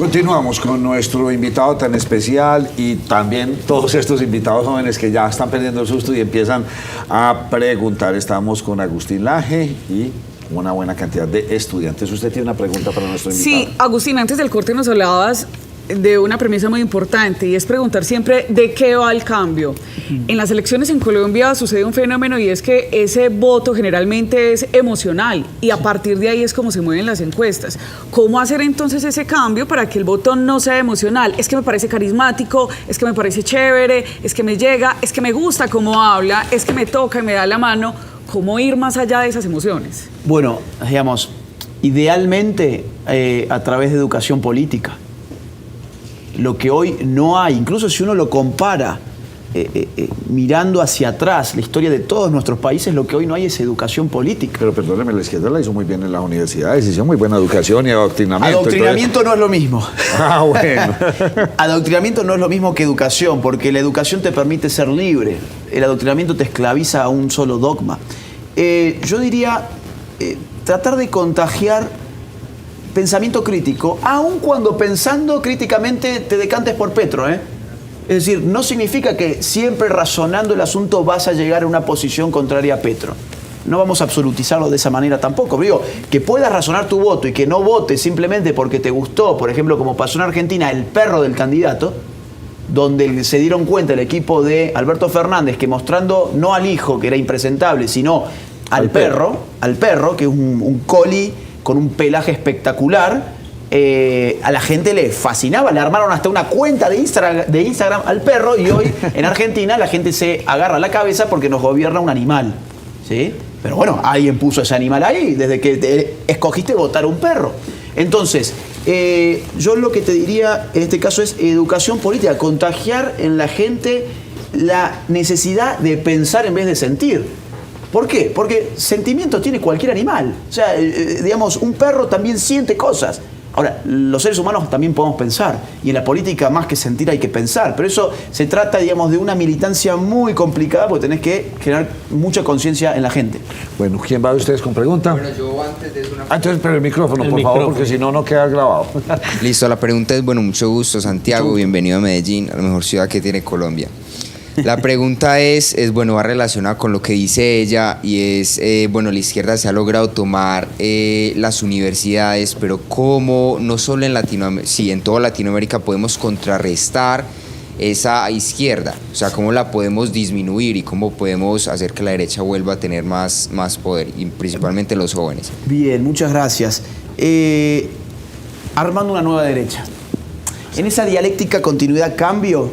Continuamos con nuestro invitado tan especial y también todos estos invitados jóvenes que ya están perdiendo el susto y empiezan a preguntar. Estamos con Agustín Laje y una buena cantidad de estudiantes. ¿Usted tiene una pregunta para nuestro invitado? Sí, Agustín, antes del corte nos hablabas de una premisa muy importante y es preguntar siempre de qué va el cambio. En las elecciones en Colombia sucede un fenómeno y es que ese voto generalmente es emocional y a partir de ahí es como se mueven las encuestas. ¿Cómo hacer entonces ese cambio para que el voto no sea emocional? Es que me parece carismático, es que me parece chévere, es que me llega, es que me gusta cómo habla, es que me toca y me da la mano. ¿Cómo ir más allá de esas emociones? Bueno, digamos, idealmente a través de educación política. Lo que hoy no hay, incluso si uno lo compara mirando hacia atrás, la historia de todos nuestros países, lo que hoy no hay es educación política. Pero perdóneme, la izquierda la hizo muy bien en las universidades, hizo muy buena educación y adoctrinamiento. Adoctrinamiento entonces... no es lo mismo. Ah, bueno. Adoctrinamiento no es lo mismo que educación, porque la educación te permite ser libre. El adoctrinamiento te esclaviza a un solo dogma. Yo diría tratar de contagiar pensamiento crítico, aun cuando pensando críticamente te decantes por Petro, ¿eh? Es decir, no significa que siempre razonando el asunto vas a llegar a una posición contraria a Petro. No vamos a absolutizarlo de esa manera tampoco. Pero digo, que puedas razonar tu voto y que no votes simplemente porque te gustó, por ejemplo, como pasó en Argentina, el perro del candidato, donde se dieron cuenta el equipo de Alberto Fernández que mostrando no al hijo, que era impresentable, sino al perro, que es un collie con un pelaje espectacular, a la gente le fascinaba, le armaron hasta una cuenta de Instagram al perro y hoy en Argentina la gente se agarra la cabeza porque nos gobierna un animal, ¿sí? Pero bueno, alguien puso ese animal ahí, desde que te escogiste votar un perro. Entonces, yo lo que te diría en este caso es educación política, contagiar en la gente la necesidad de pensar en vez de sentir. ¿Por qué? Porque sentimiento tiene cualquier animal. O sea, digamos, un perro también siente cosas. Ahora, los seres humanos también podemos pensar. Y en la política, más que sentir, hay que pensar. Pero eso se trata, digamos, de una militancia muy complicada porque tenés que generar mucha conciencia en la gente. Bueno, ¿quién va de ustedes con pregunta? Bueno, yo antes de eso una... Entonces, pero el micrófono, por favor, porque si no, no queda grabado. Listo, la pregunta es, bueno, mucho gusto, Santiago, bienvenido a Medellín, a la mejor ciudad que tiene Colombia. La pregunta es, bueno, va relacionada con lo que dice ella y es, bueno, la izquierda se ha logrado tomar las universidades, pero ¿cómo, no solo en Latinoamérica, sí, en toda Latinoamérica podemos contrarrestar esa izquierda? O sea, ¿cómo la podemos disminuir y cómo podemos hacer que la derecha vuelva a tener más poder, y principalmente los jóvenes? Bien, muchas gracias. Armando una nueva derecha. En esa dialéctica continuidad-cambio,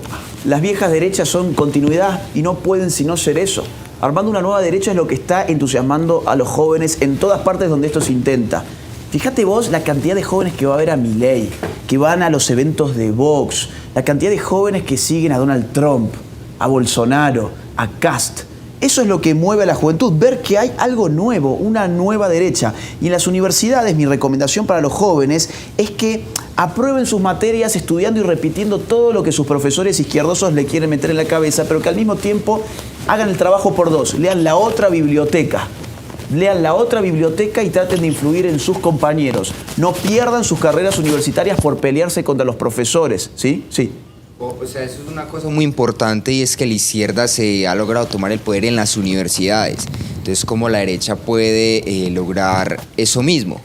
las viejas derechas son continuidad y no pueden sino ser eso. Armando una nueva derecha es lo que está entusiasmando a los jóvenes en todas partes donde esto se intenta. Fíjate vos la cantidad de jóvenes que va a haber a Milei, que van a los eventos de Vox, la cantidad de jóvenes que siguen a Donald Trump, a Bolsonaro, a Kast. Eso es lo que mueve a la juventud, ver que hay algo nuevo, una nueva derecha. Y en las universidades, mi recomendación para los jóvenes es que aprueben sus materias estudiando y repitiendo todo lo que sus profesores izquierdosos le quieren meter en la cabeza, pero que al mismo tiempo hagan el trabajo por dos, lean la otra biblioteca. Lean la otra biblioteca y traten de influir en sus compañeros. No pierdan sus carreras universitarias por pelearse contra los profesores, ¿sí? Sí. O sea, eso es una cosa muy importante y es que la izquierda se ha logrado tomar el poder en las universidades. Entonces, ¿cómo la derecha puede lograr eso mismo?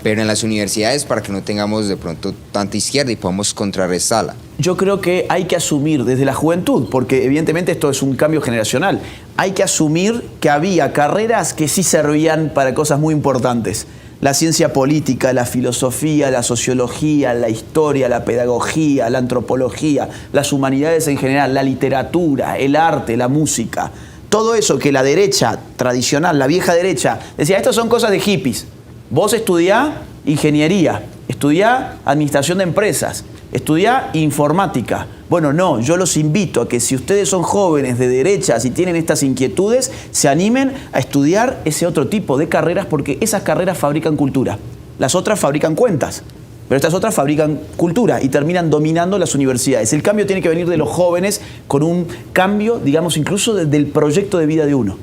Pero en las universidades para que no tengamos de pronto tanta izquierda y podamos contrarrestarla. Yo creo que hay que asumir desde la juventud, porque evidentemente esto es un cambio generacional, hay que asumir que había carreras que sí servían para cosas muy importantes. La ciencia política, la filosofía, la sociología, la historia, la pedagogía, la antropología, las humanidades en general, la literatura, el arte, la música. Todo eso que la derecha tradicional, la vieja derecha, decía, estas son cosas de hippies. Vos estudiá ingeniería, estudiá administración de empresas, estudiá informática. Bueno, no, yo los invito a que si ustedes son jóvenes de derechas y tienen estas inquietudes, se animen a estudiar ese otro tipo de carreras porque esas carreras fabrican cultura. Las otras fabrican cuentas, pero estas otras fabrican cultura y terminan dominando las universidades. El cambio tiene que venir de los jóvenes con un cambio, digamos, incluso del proyecto de vida de uno.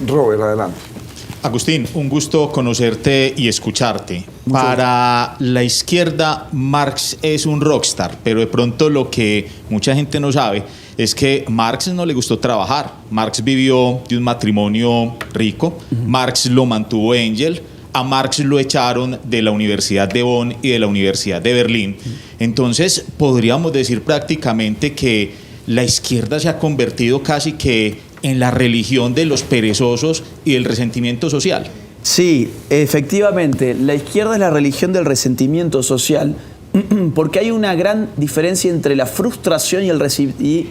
Robert, adelante. Agustín, un gusto conocerte y escucharte. Para la izquierda, Marx es un rockstar, pero de pronto lo que mucha gente no sabe es que Marx no le gustó trabajar. Marx vivió de un matrimonio rico, Marx lo mantuvo Engels, a Marx lo echaron de la Universidad de Bonn y de la Universidad de Berlín. Entonces, podríamos decir prácticamente que la izquierda se ha convertido casi que en la religión de los perezosos y del resentimiento social. Sí, efectivamente, la izquierda es la religión del resentimiento social, porque hay una gran diferencia entre la frustración y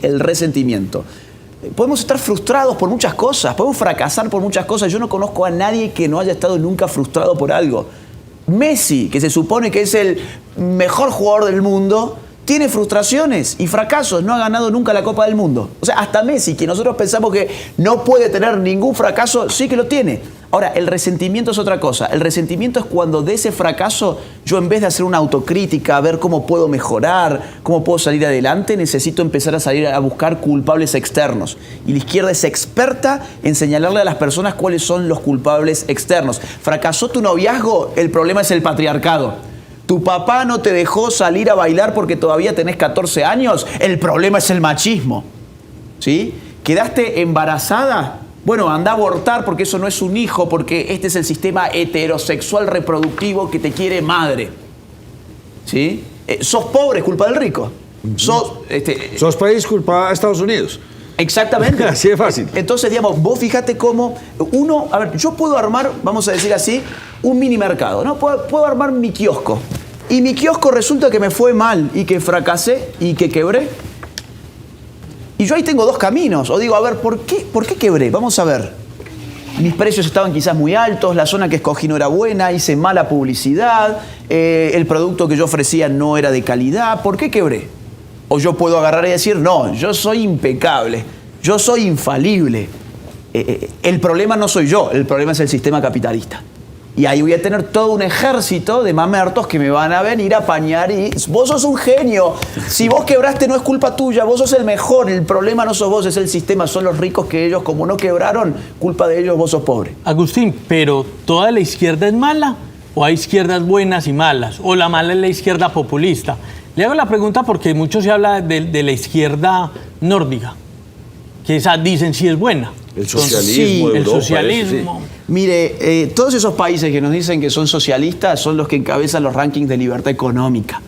el resentimiento. Podemos estar frustrados por muchas cosas, podemos fracasar por muchas cosas. Yo no conozco a nadie que no haya estado nunca frustrado por algo. Messi, que se supone que es el mejor jugador del mundo, tiene frustraciones y fracasos, no ha ganado nunca la Copa del Mundo. O sea, hasta Messi, que nosotros pensamos que no puede tener ningún fracaso, sí que lo tiene. Ahora, el resentimiento es otra cosa. El resentimiento es cuando de ese fracaso yo, en vez de hacer una autocrítica, a ver cómo puedo mejorar, cómo puedo salir adelante, necesito empezar a salir a buscar culpables externos. Y la izquierda es experta en señalarle a las personas cuáles son los culpables externos. ¿Fracasó tu noviazgo? El problema es el patriarcado. ¿Tu papá no te dejó salir a bailar porque todavía tenés 14 años? El problema es el machismo. ¿Sí? ¿Quedaste embarazada? Bueno, anda a abortar porque eso no es un hijo, porque este es el sistema heterosexual reproductivo que te quiere madre. ¿Sí? ¿Sos pobre? Es culpa del rico. Sos país, culpa a Estados Unidos. Exactamente. Así de fácil. Entonces, digamos, vos fíjate cómo uno, a ver, yo puedo armar, vamos a decir así, un mini mercado, ¿no? Puedo armar mi kiosco. Y mi kiosco resulta que me fue mal y que fracasé y que quebré. Y yo ahí tengo dos caminos. O digo, a ver, ¿por qué quebré? Vamos a ver. Mis precios estaban quizás muy altos, la zona que escogí no era buena, hice mala publicidad, el producto que yo ofrecía no era de calidad. ¿Por qué quebré? O yo puedo agarrar y decir, no, yo soy impecable, yo soy infalible. El problema no soy yo, el problema es el sistema capitalista. Y ahí voy a tener todo un ejército de mamertos que me van a venir a apañar y vos sos un genio. Si vos quebraste no es culpa tuya, vos sos el mejor. El problema no sos vos, es el sistema. Son los ricos que ellos, como no quebraron, culpa de ellos, vos sos pobre. Agustín, ¿pero toda la izquierda es mala? ¿O hay izquierdas buenas y malas? ¿O la mala es la izquierda populista? Le hago la pregunta porque mucho se habla de la izquierda nórdica, que esa dicen sí es buena. El socialismo, sí, Europa, el socialismo. sí. Mire, todos esos países que nos dicen que son socialistas son los que encabezan los rankings de libertad económica.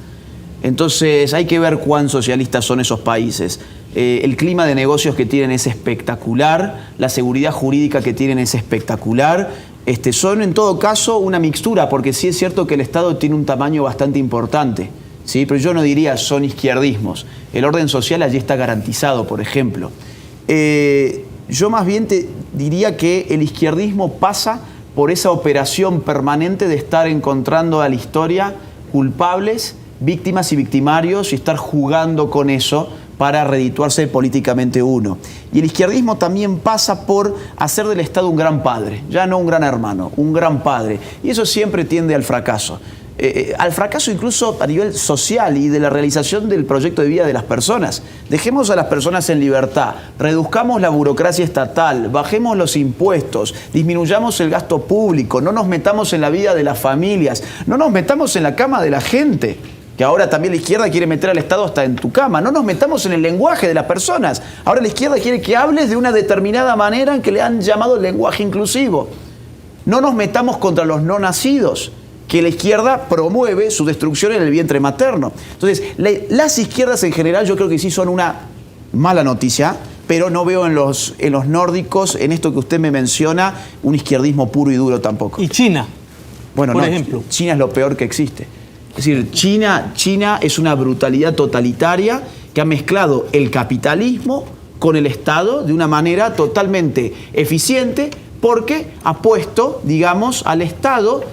Entonces hay que ver cuán socialistas son esos países. El clima de negocios que tienen es espectacular, la seguridad jurídica que tienen es espectacular. Son en todo caso una mixtura, porque sí es cierto que el Estado tiene un tamaño bastante importante, ¿sí? Pero yo no diría son izquierdismos. El orden social allí está garantizado, por ejemplo. Yo más bien te diría que el izquierdismo pasa por esa operación permanente de estar encontrando a la historia culpables, víctimas y victimarios y estar jugando con eso para redituarse políticamente uno. Y el izquierdismo también pasa por hacer del Estado un gran padre, ya no un gran hermano, un gran padre. Y eso siempre tiende al fracaso. Al fracaso incluso a nivel social y de la realización del proyecto de vida de las personas. Dejemos a las personas en libertad, reduzcamos la burocracia estatal, bajemos los impuestos, disminuyamos el gasto público, no nos metamos en la vida de las familias, no nos metamos en la cama de la gente, que ahora también la izquierda quiere meter al Estado hasta en tu cama, no nos metamos en el lenguaje de las personas, ahora la izquierda quiere que hables de una determinada manera en que le han llamado el lenguaje inclusivo. No nos metamos contra los no nacidos, que la izquierda promueve su destrucción en el vientre materno. Entonces, las izquierdas en general yo creo que sí son una mala noticia, pero no veo en los nórdicos, en esto que usted me menciona, un izquierdismo puro y duro tampoco. ¿Y China? Bueno, por no, ejemplo. China es lo peor que existe. Es decir, China es una brutalidad totalitaria que ha mezclado el capitalismo con el Estado de una manera totalmente eficiente, porque ha puesto, digamos, al Estado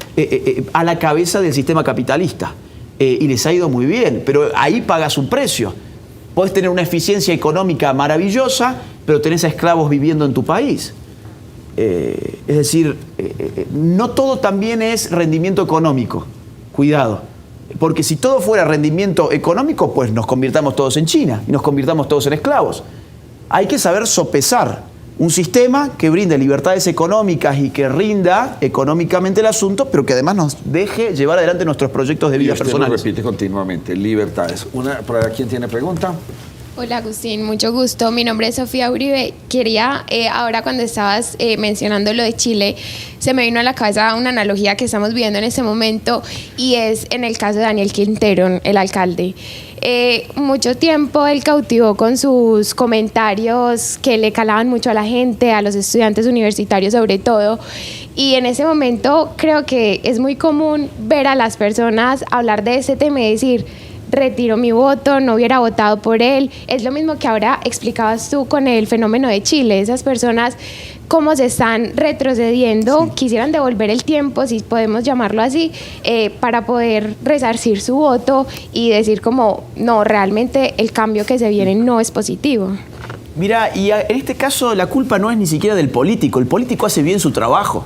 a la cabeza del sistema capitalista. Y les ha ido muy bien, pero ahí pagas un precio. Podés tener una eficiencia económica maravillosa, pero tenés a esclavos viviendo en tu país. Es decir, no todo también es rendimiento económico. Cuidado. Porque si todo fuera rendimiento económico, pues nos convirtamos todos en China y nos convirtamos todos en esclavos. Hay que saber sopesar. un sistema que brinde libertades económicas y que rinda económicamente el asunto, pero que además nos deje llevar adelante nuestros proyectos de Y vida usted lo personales. repite continuamente, libertades. ¿Para quién tiene pregunta? Hola Agustín, mucho gusto. Mi nombre es Sofía Uribe. Quería, ahora cuando estabas mencionando lo de Chile, se me vino a la cabeza una analogía que estamos viviendo en este momento y es en el caso de Daniel Quintero, el alcalde. Mucho tiempo él cautivó con sus comentarios que le calaban mucho a la gente, a los estudiantes universitarios sobre todo. Y en ese momento creo que es muy común ver a las personas hablar de este tema y decir: retiro mi voto, no hubiera votado por él. Es lo mismo que ahora explicabas tú con el fenómeno de Chile. Esas personas, cómo se están retrocediendo, quisieran devolver el tiempo, si podemos llamarlo así, para poder resarcir su voto y decir como, no, realmente el cambio que se viene no es positivo. Mira, y en este caso la culpa no es ni siquiera del político. El político hace bien su trabajo.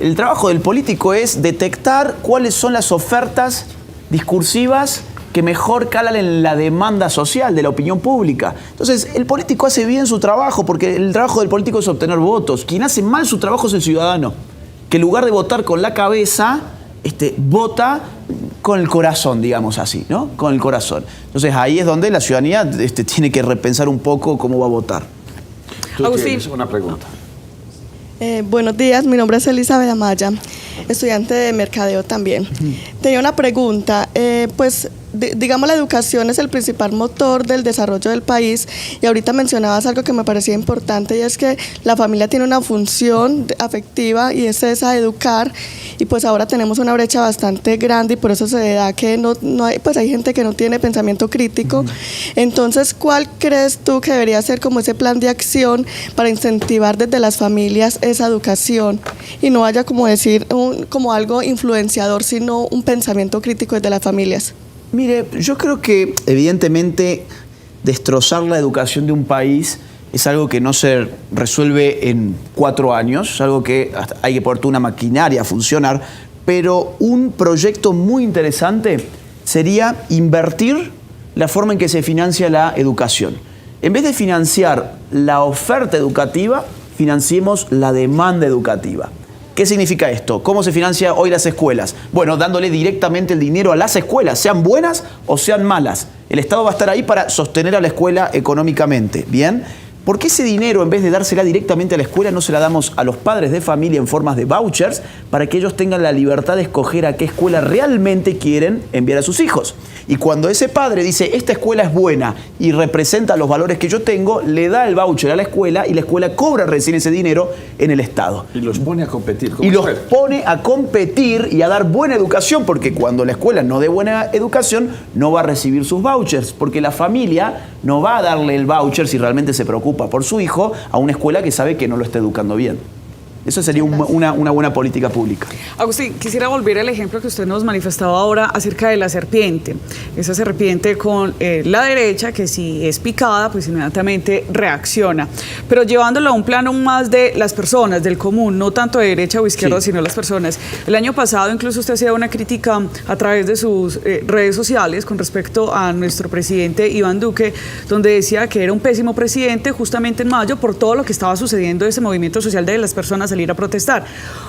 El trabajo del político es detectar cuáles son las ofertas discursivas que mejor calan en la demanda social de la opinión pública. Entonces, el político hace bien su trabajo, porque el trabajo del político es obtener votos. Quien hace mal su trabajo es el ciudadano, que en lugar de votar con la cabeza, vota con el corazón, digamos así, ¿no? Con el corazón. Entonces, ahí es donde la ciudadanía tiene que repensar un poco cómo va a votar. Tú Agustín. tienes una pregunta. Buenos días, mi nombre es Elizabeth Amaya, estudiante de mercadeo también. Tenía una pregunta, digamos la educación es el principal motor del desarrollo del país y ahorita mencionabas algo que me parecía importante y es que la familia tiene una función afectiva y es esa de educar y pues ahora tenemos una brecha bastante grande y por eso se da que no hay, pues hay gente que no tiene pensamiento crítico. Entonces, ¿cuál crees tú que debería ser como ese plan de acción para incentivar desde las familias esa educación y no haya como decir como algo influenciador, sino un pensamiento crítico desde las familias? Mire, yo creo que evidentemente destrozar la educación de un país es algo que no se resuelve en 4 años, es algo que hay que poner una maquinaria a funcionar, pero un proyecto muy interesante sería invertir la forma en que se financia la educación. En vez de financiar la oferta educativa, financiemos la demanda educativa. ¿Qué significa esto? ¿Cómo se financia hoy las escuelas? Bueno, dándole directamente el dinero a las escuelas, sean buenas o sean malas. El Estado va a estar ahí para sostener a la escuela económicamente, ¿bien? ¿Por qué ese dinero, en vez de dársela directamente a la escuela, no se la damos a los padres de familia en formas de vouchers para que ellos tengan la libertad de escoger a qué escuela realmente quieren enviar a sus hijos? Y cuando ese padre dice, esta escuela es buena y representa los valores que yo tengo, le da el voucher a la escuela y la escuela cobra recién ese dinero en el Estado. Y los pone a competir. Y los pone a competir y a dar buena educación, porque cuando la escuela no dé buena educación, no va a recibir sus vouchers, porque la familia no va a darle el voucher si realmente se preocupa por su hijo a una escuela que sabe que no lo está educando bien. Eso sería una buena política pública. Agustín, quisiera volver al ejemplo que usted nos manifestaba ahora acerca de la serpiente. Esa serpiente con la derecha, que si es picada, pues inmediatamente reacciona. Pero llevándolo a un plano más de las personas, del común, no tanto de derecha o izquierda, sino las personas. El año pasado incluso usted hacía una crítica a través de sus redes sociales con respecto a nuestro presidente Iván Duque, donde decía que era un pésimo presidente justamente en mayo por todo lo que estaba sucediendo ese movimiento social de las personas salir a protestar.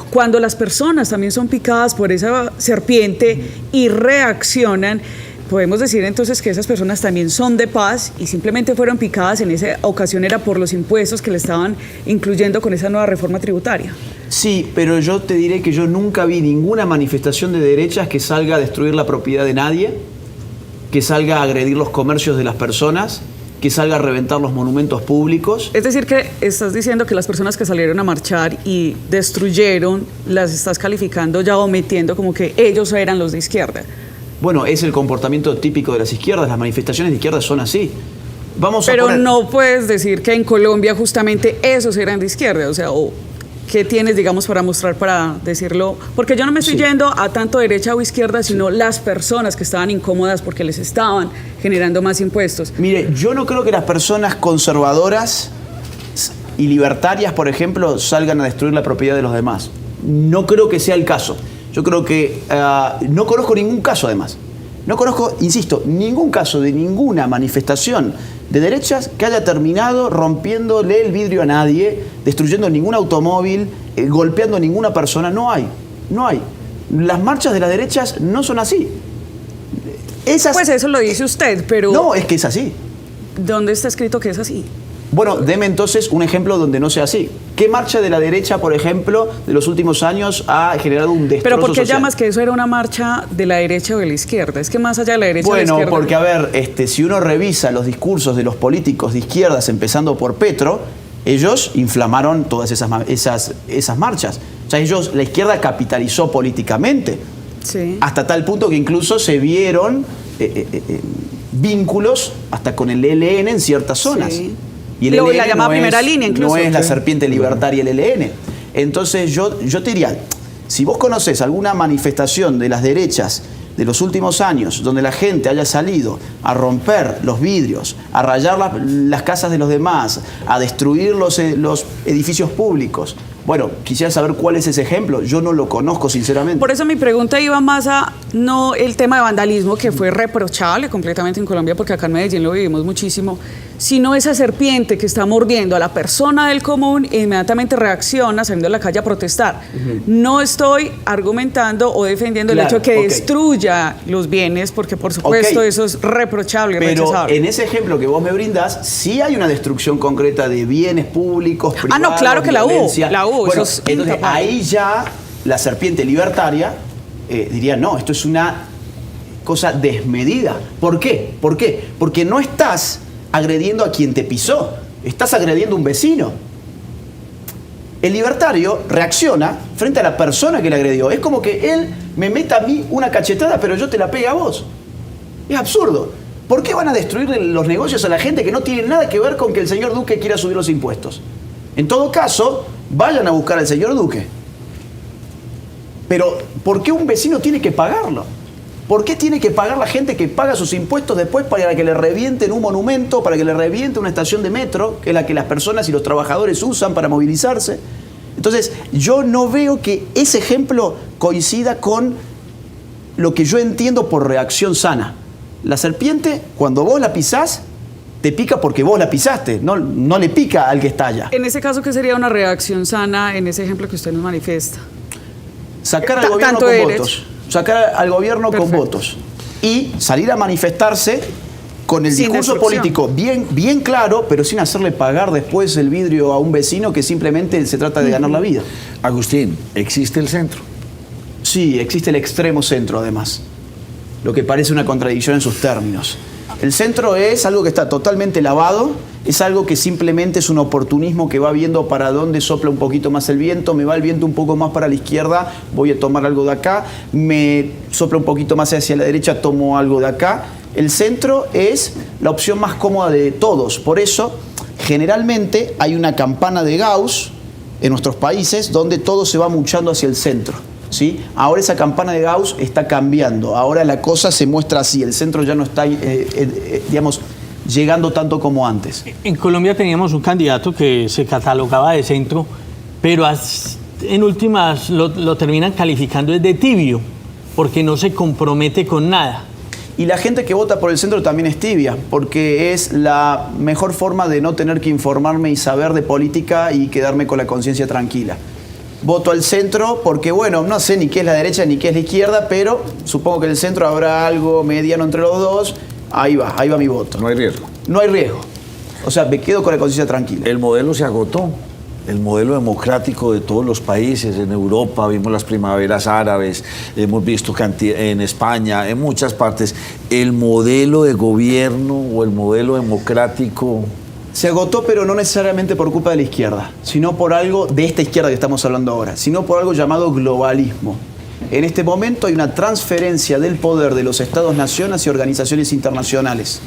Cuando las personas también son picadas por esa serpiente y reaccionan, podemos decir entonces que esas personas también son de paz y simplemente fueron picadas en esa ocasión era por los impuestos que le estaban incluyendo con esa nueva reforma tributaria. Sí, pero yo te diré que yo nunca vi ninguna manifestación de derechas que salga a destruir la propiedad de nadie, que salga a agredir los comercios de las personas, que salga a reventar los monumentos públicos. Es decir, que estás diciendo que las personas que salieron a marchar y destruyeron, las estás calificando ya o metiendo como que ellos eran los de izquierda. Bueno, es el comportamiento típico de las izquierdas, las manifestaciones de izquierda son así. Pero no puedes decir que en Colombia justamente esos eran de izquierda, o sea, ¿qué tienes, digamos, para mostrar, para decirlo? Porque yo no me estoy yendo a tanto derecha o izquierda, sino las personas que estaban incómodas porque les estaban generando más impuestos. Mire, yo no creo que las personas conservadoras y libertarias, por ejemplo, salgan a destruir la propiedad de los demás. No creo que sea el caso. Yo creo que no conozco ningún caso, además. No conozco, insisto, ningún caso de ninguna manifestación de derechas que haya terminado rompiéndole el vidrio a nadie, destruyendo ningún automóvil, golpeando a ninguna persona. No hay. Las marchas de las derechas no son así. Pues eso lo dice usted, pero... No, es que es así. ¿Dónde está escrito que es así? Bueno, deme entonces un ejemplo donde no sea así. ¿Qué marcha de la derecha, por ejemplo, de los últimos años ha generado un destrozo ¿Pero por qué social? llamas que eso era una marcha de la derecha o de la izquierda? Es que más allá de la derecha o de la izquierda... Bueno, porque a ver, si uno revisa los discursos de los políticos de izquierdas, empezando por Petro, ellos inflamaron todas esas marchas. O sea, la izquierda capitalizó políticamente. Sí. Hasta tal punto que incluso se vieron vínculos hasta con el ELN en ciertas zonas. Sí. Y el La ELN llamada primera línea incluso. no es la Sí. serpiente libertaria el ELN. Entonces yo te diría, si vos conocés alguna manifestación de las derechas de los últimos años donde la gente haya salido a romper los vidrios, a rayar las casas de los demás, a destruir los edificios públicos, bueno, quisiera saber cuál es ese ejemplo. Yo no lo conozco, sinceramente. Por eso mi pregunta iba más a no el tema de vandalismo, que fue reprochable completamente en Colombia, porque acá en Medellín lo vivimos muchísimo, sino esa serpiente que está mordiendo a la persona del común e inmediatamente reacciona saliendo a la calle a protestar. No estoy argumentando o defendiendo el hecho de que destruya los bienes, porque por supuesto eso es reprochable y Pero rechazable. en ese ejemplo que vos me brindás, sí hay una destrucción concreta de bienes públicos, privados, no, claro que la hubo, violencia. la hubo. Bueno, eso es entonces incapaz. ahí ya la serpiente libertaria diría, no, esto es una cosa desmedida. ¿Por qué? Porque no estás agrediendo a quien te pisó, estás agrediendo a un vecino. El libertario reacciona frente a la persona que le agredió. Es como que él me meta a mí una cachetada, pero yo te la pegue a vos. Es absurdo. ¿Por qué van a destruir los negocios a la gente que no tiene nada que ver con que el señor Duque quiera subir los impuestos? En todo caso, vayan a buscar al señor Duque. Pero, ¿por qué un vecino tiene que pagarlo? ¿Por qué tiene que pagar la gente que paga sus impuestos después para que le revienten un monumento, para que le reviente una estación de metro, que es la que las personas y los trabajadores usan para movilizarse? Entonces, yo no veo que ese ejemplo coincida con lo que yo entiendo por reacción sana. La serpiente, cuando vos la pisás, te pica porque vos la pisaste, no le pica al que está allá. En ese caso, ¿qué sería una reacción sana en ese ejemplo que usted nos manifiesta? Sacar al gobierno tanto con derecho. votos. Sacar al gobierno Perfecto. con votos. Y salir a manifestarse con el Sin discurso destrucción. político bien claro, pero sin hacerle pagar después el vidrio a un vecino que simplemente se trata de ganar la vida. Agustín, ¿existe el centro? Sí, existe el extremo centro además, lo que parece una contradicción en sus términos. El centro es algo que está totalmente lavado, es algo que simplemente es un oportunismo que va viendo para dónde sopla un poquito más el viento, me va el viento un poco más para la izquierda, voy a tomar algo de acá, me sopla un poquito más hacia la derecha, tomo algo de acá. El centro es la opción más cómoda de todos, por eso generalmente hay una campana de Gauss en nuestros países donde todo se va muchando hacia el centro. ¿Sí? Ahora esa campana de Gauss está cambiando, ahora la cosa se muestra así, el centro ya no está, digamos, llegando tanto como antes. En Colombia teníamos un candidato que se catalogaba de centro, pero en últimas lo terminan calificando de tibio, porque no se compromete con nada. Y la gente que vota por el centro también es tibia, porque es la mejor forma de no tener que informarme y saber de política y quedarme con la conciencia tranquila. Voto al centro porque, bueno, no sé ni qué es la derecha ni qué es la izquierda, pero supongo que en el centro habrá algo mediano entre los dos. Ahí va mi voto. No hay riesgo. No hay riesgo. O sea, me quedo con la conciencia tranquila. El modelo se agotó. El modelo democrático de todos los países, en Europa vimos las primaveras árabes, hemos visto en España, en muchas partes, el modelo de gobierno o el modelo democrático. Se agotó, pero no necesariamente por culpa de la izquierda, sino por algo de esta izquierda que estamos hablando ahora, sino por algo llamado globalismo. En este momento hay una transferencia del poder de los estados-nación hacia organizaciones internacionales.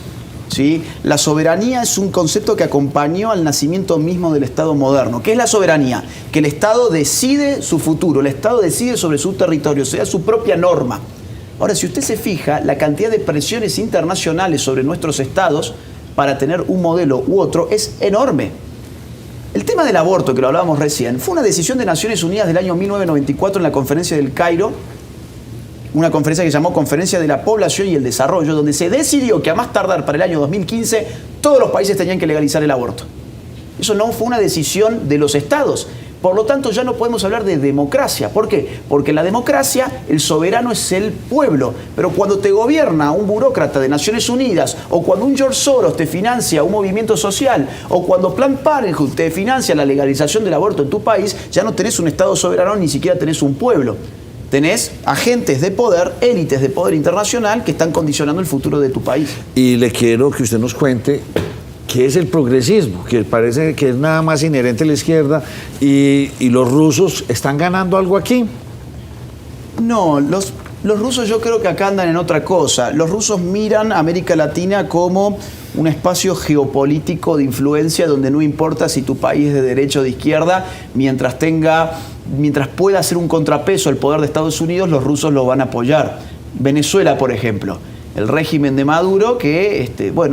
¿Sí? La soberanía es un concepto que acompañó al nacimiento mismo del Estado moderno. ¿Qué es la soberanía? Que el Estado decide su futuro, el Estado decide sobre su territorio, sea su propia norma. Ahora, si usted se fija, la cantidad de presiones internacionales sobre nuestros estados para tener un modelo u otro es enorme. El tema del aborto, que lo hablábamos recién, fue una decisión de Naciones Unidas del año 1994 en la Conferencia del Cairo, una conferencia que se llamó Conferencia de la Población y el Desarrollo, donde se decidió que a más tardar para el año 2015 todos los países tenían que legalizar el aborto. Eso no fue una decisión de los estados. Por lo tanto, ya no podemos hablar de democracia. ¿Por qué? Porque en la democracia el soberano es el pueblo. Pero cuando te gobierna un burócrata de Naciones Unidas, o cuando un George Soros te financia un movimiento social, o cuando Planned Parenthood te financia la legalización del aborto en tu país, ya no tenés un estado soberano, ni siquiera tenés un pueblo. Tenés agentes de poder, élites de poder internacional que están condicionando el futuro de tu país. Y le quiero que usted nos cuente qué es el progresismo, que parece que es nada más inherente a la izquierda, y los rusos están ganando algo aquí. No, los rusos yo creo que acá andan en otra cosa. Los rusos miran a América Latina como un espacio geopolítico de influencia donde no importa si tu país es de derecha o de izquierda, mientras pueda hacer un contrapeso al poder de Estados Unidos, los rusos lo van a apoyar. Venezuela, por ejemplo. El régimen de Maduro, que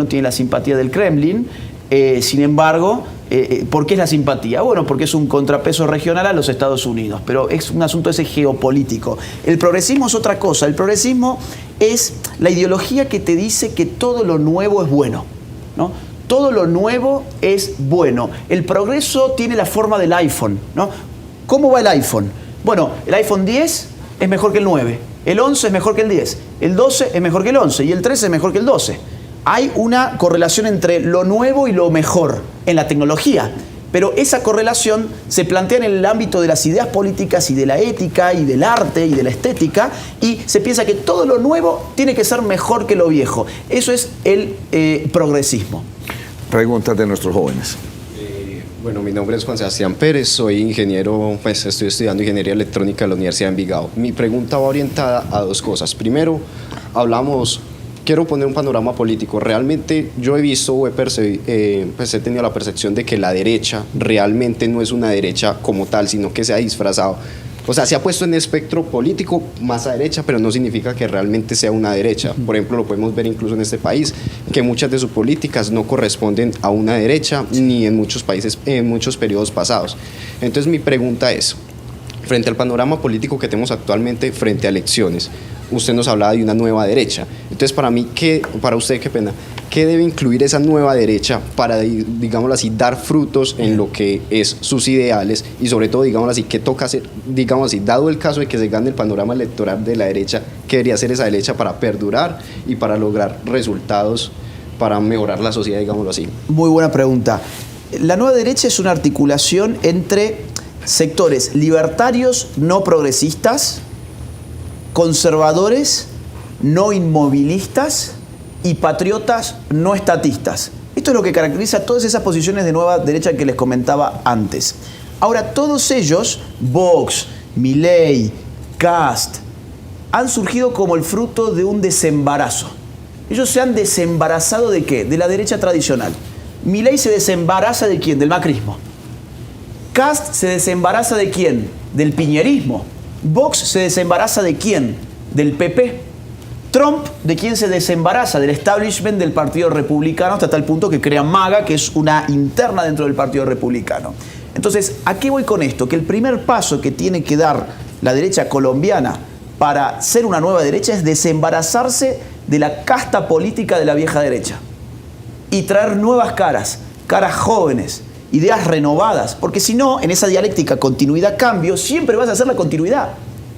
tiene la simpatía del Kremlin, sin embargo, ¿por qué es la simpatía? Bueno, porque es un contrapeso regional a los Estados Unidos, pero es un asunto ese geopolítico. El progresismo es otra cosa. El progresismo es la ideología que te dice que todo lo nuevo es bueno, ¿no? Todo lo nuevo es bueno. El progreso tiene la forma del iPhone, ¿no? ¿Cómo va el iPhone? Bueno, el iPhone 10 es mejor que el 9. El 11 es mejor que el 10, el 12 es mejor que el 11 y el 13 es mejor que el 12. Hay una correlación entre lo nuevo y lo mejor en la tecnología, pero esa correlación se plantea en el ámbito de las ideas políticas y de la ética y del arte y de la estética, y se piensa que todo lo nuevo tiene que ser mejor que lo viejo. Eso es el progresismo. Preguntas de nuestros jóvenes. Bueno, mi nombre es Juan Sebastián Pérez, soy ingeniero, estoy estudiando ingeniería electrónica en la Universidad de Envigado. Mi pregunta va orientada a dos cosas. Primero, quiero poner un panorama político. Realmente yo he visto o he tenido la percepción de que la derecha realmente no es una derecha como tal, sino que se ha disfrazado. O sea, se ha puesto en espectro político más a derecha, pero no significa que realmente sea una derecha. Por ejemplo, lo podemos ver incluso en este país, que muchas de sus políticas no corresponden a una derecha, ni en muchos países, en muchos periodos pasados. Entonces, mi pregunta es, frente al panorama político que tenemos actualmente, frente a elecciones, usted nos hablaba de una nueva derecha. Entonces, para usted, qué pena, ¿qué debe incluir esa nueva derecha para, digámoslo así, dar frutos en lo que es sus ideales? Y sobre todo, digámoslo así, ¿qué toca hacer, digámoslo así, dado el caso de que se gane el panorama electoral de la derecha, qué debería hacer esa derecha para perdurar y para lograr resultados, para mejorar la sociedad, digámoslo así? Muy buena pregunta. La nueva derecha es una articulación entre sectores libertarios no progresistas, conservadores no inmovilistas y patriotas no estatistas. Esto es lo que caracteriza todas esas posiciones de nueva derecha que les comentaba antes. Ahora, todos ellos, Vox, Milei, Kast, han surgido como el fruto de un desembarazo. Ellos se han desembarazado ¿de qué? De la derecha tradicional. Milei se desembaraza ¿de quién? Del macrismo. Kast se desembaraza ¿de quién? Del piñerismo. Vox se desembaraza ¿de quién? Del PP. Trump, ¿de quién se desembaraza? Del establishment del Partido Republicano, hasta tal punto que crea MAGA, que es una interna dentro del Partido Republicano. Entonces, ¿a qué voy con esto? Que el primer paso que tiene que dar la derecha colombiana para ser una nueva derecha es desembarazarse de la casta política de la vieja derecha y traer nuevas caras, caras jóvenes, ideas renovadas, porque si no, en esa dialéctica continuidad-cambio, siempre vas a hacer la continuidad.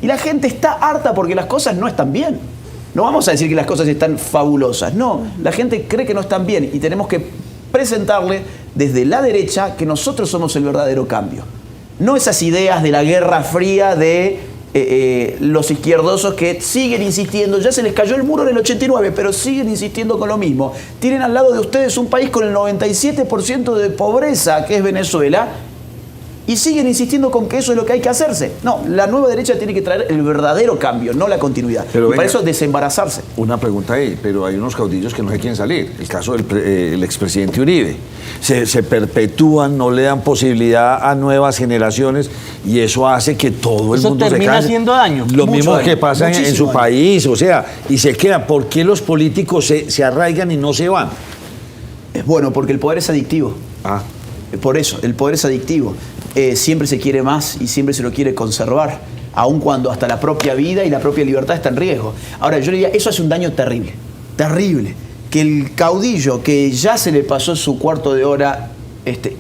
Y la gente está harta porque las cosas no están bien. No vamos a decir que las cosas están fabulosas, no, la gente cree que no están bien y tenemos que presentarle desde la derecha que nosotros somos el verdadero cambio. No esas ideas de la Guerra Fría de los izquierdosos que siguen insistiendo, ya se les cayó el muro en el 89, pero siguen insistiendo con lo mismo. Tienen al lado de ustedes un país con el 97% de pobreza, que es Venezuela, y siguen insistiendo con que eso es lo que hay que hacerse. No, la nueva derecha tiene que traer el verdadero cambio, no la continuidad. Pero y para eso desembarazarse. Una pregunta ahí, pero hay unos caudillos que no se quieren salir. El caso del expresidente Uribe. Se perpetúan, no le dan posibilidad a nuevas generaciones y eso hace que todo el mundo se termina canse. haciendo daño. Lo mismo daño, que pasa en su daño. país, o sea, y se quedan. ¿Por qué los políticos se arraigan y no se van? Bueno, porque el poder es adictivo. Por eso, el poder es adictivo. Siempre se quiere más y siempre se lo quiere conservar. aun cuando hasta la propia vida y la propia libertad está en riesgo. Ahora, yo le diría, eso hace un daño terrible, terrible. Que el caudillo que ya se le pasó su cuarto de hora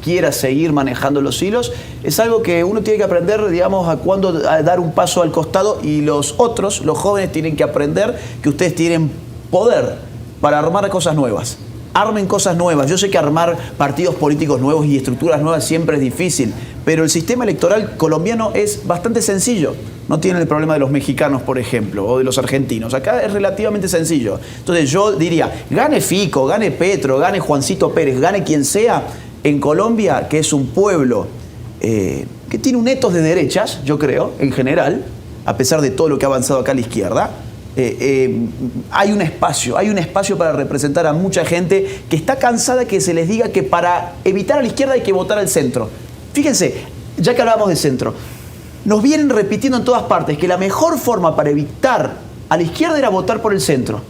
quiera seguir manejando los hilos, es algo que uno tiene que aprender, digamos, a cuándo dar un paso al costado, y los otros, los jóvenes, tienen que aprender que ustedes tienen poder para armar cosas nuevas. Armen cosas nuevas. Yo sé que armar partidos políticos nuevos y estructuras nuevas siempre es difícil, pero el sistema electoral colombiano es bastante sencillo. No tienen el problema de los mexicanos, por ejemplo, o de los argentinos. Acá es relativamente sencillo. Entonces yo diría, gane Fico, gane Petro, gane Juancito Pérez, gane quien sea, en Colombia, que es un pueblo que tiene un ethos de derechas, yo creo, en general, a pesar de todo lo que ha avanzado acá a la izquierda, hay un espacio para representar a mucha gente que está cansada que se les diga que para evitar a la izquierda hay que votar al centro. Fíjense, ya que hablábamos de centro, nos vienen repitiendo en todas partes que la mejor forma para evitar a la izquierda era votar por el centro.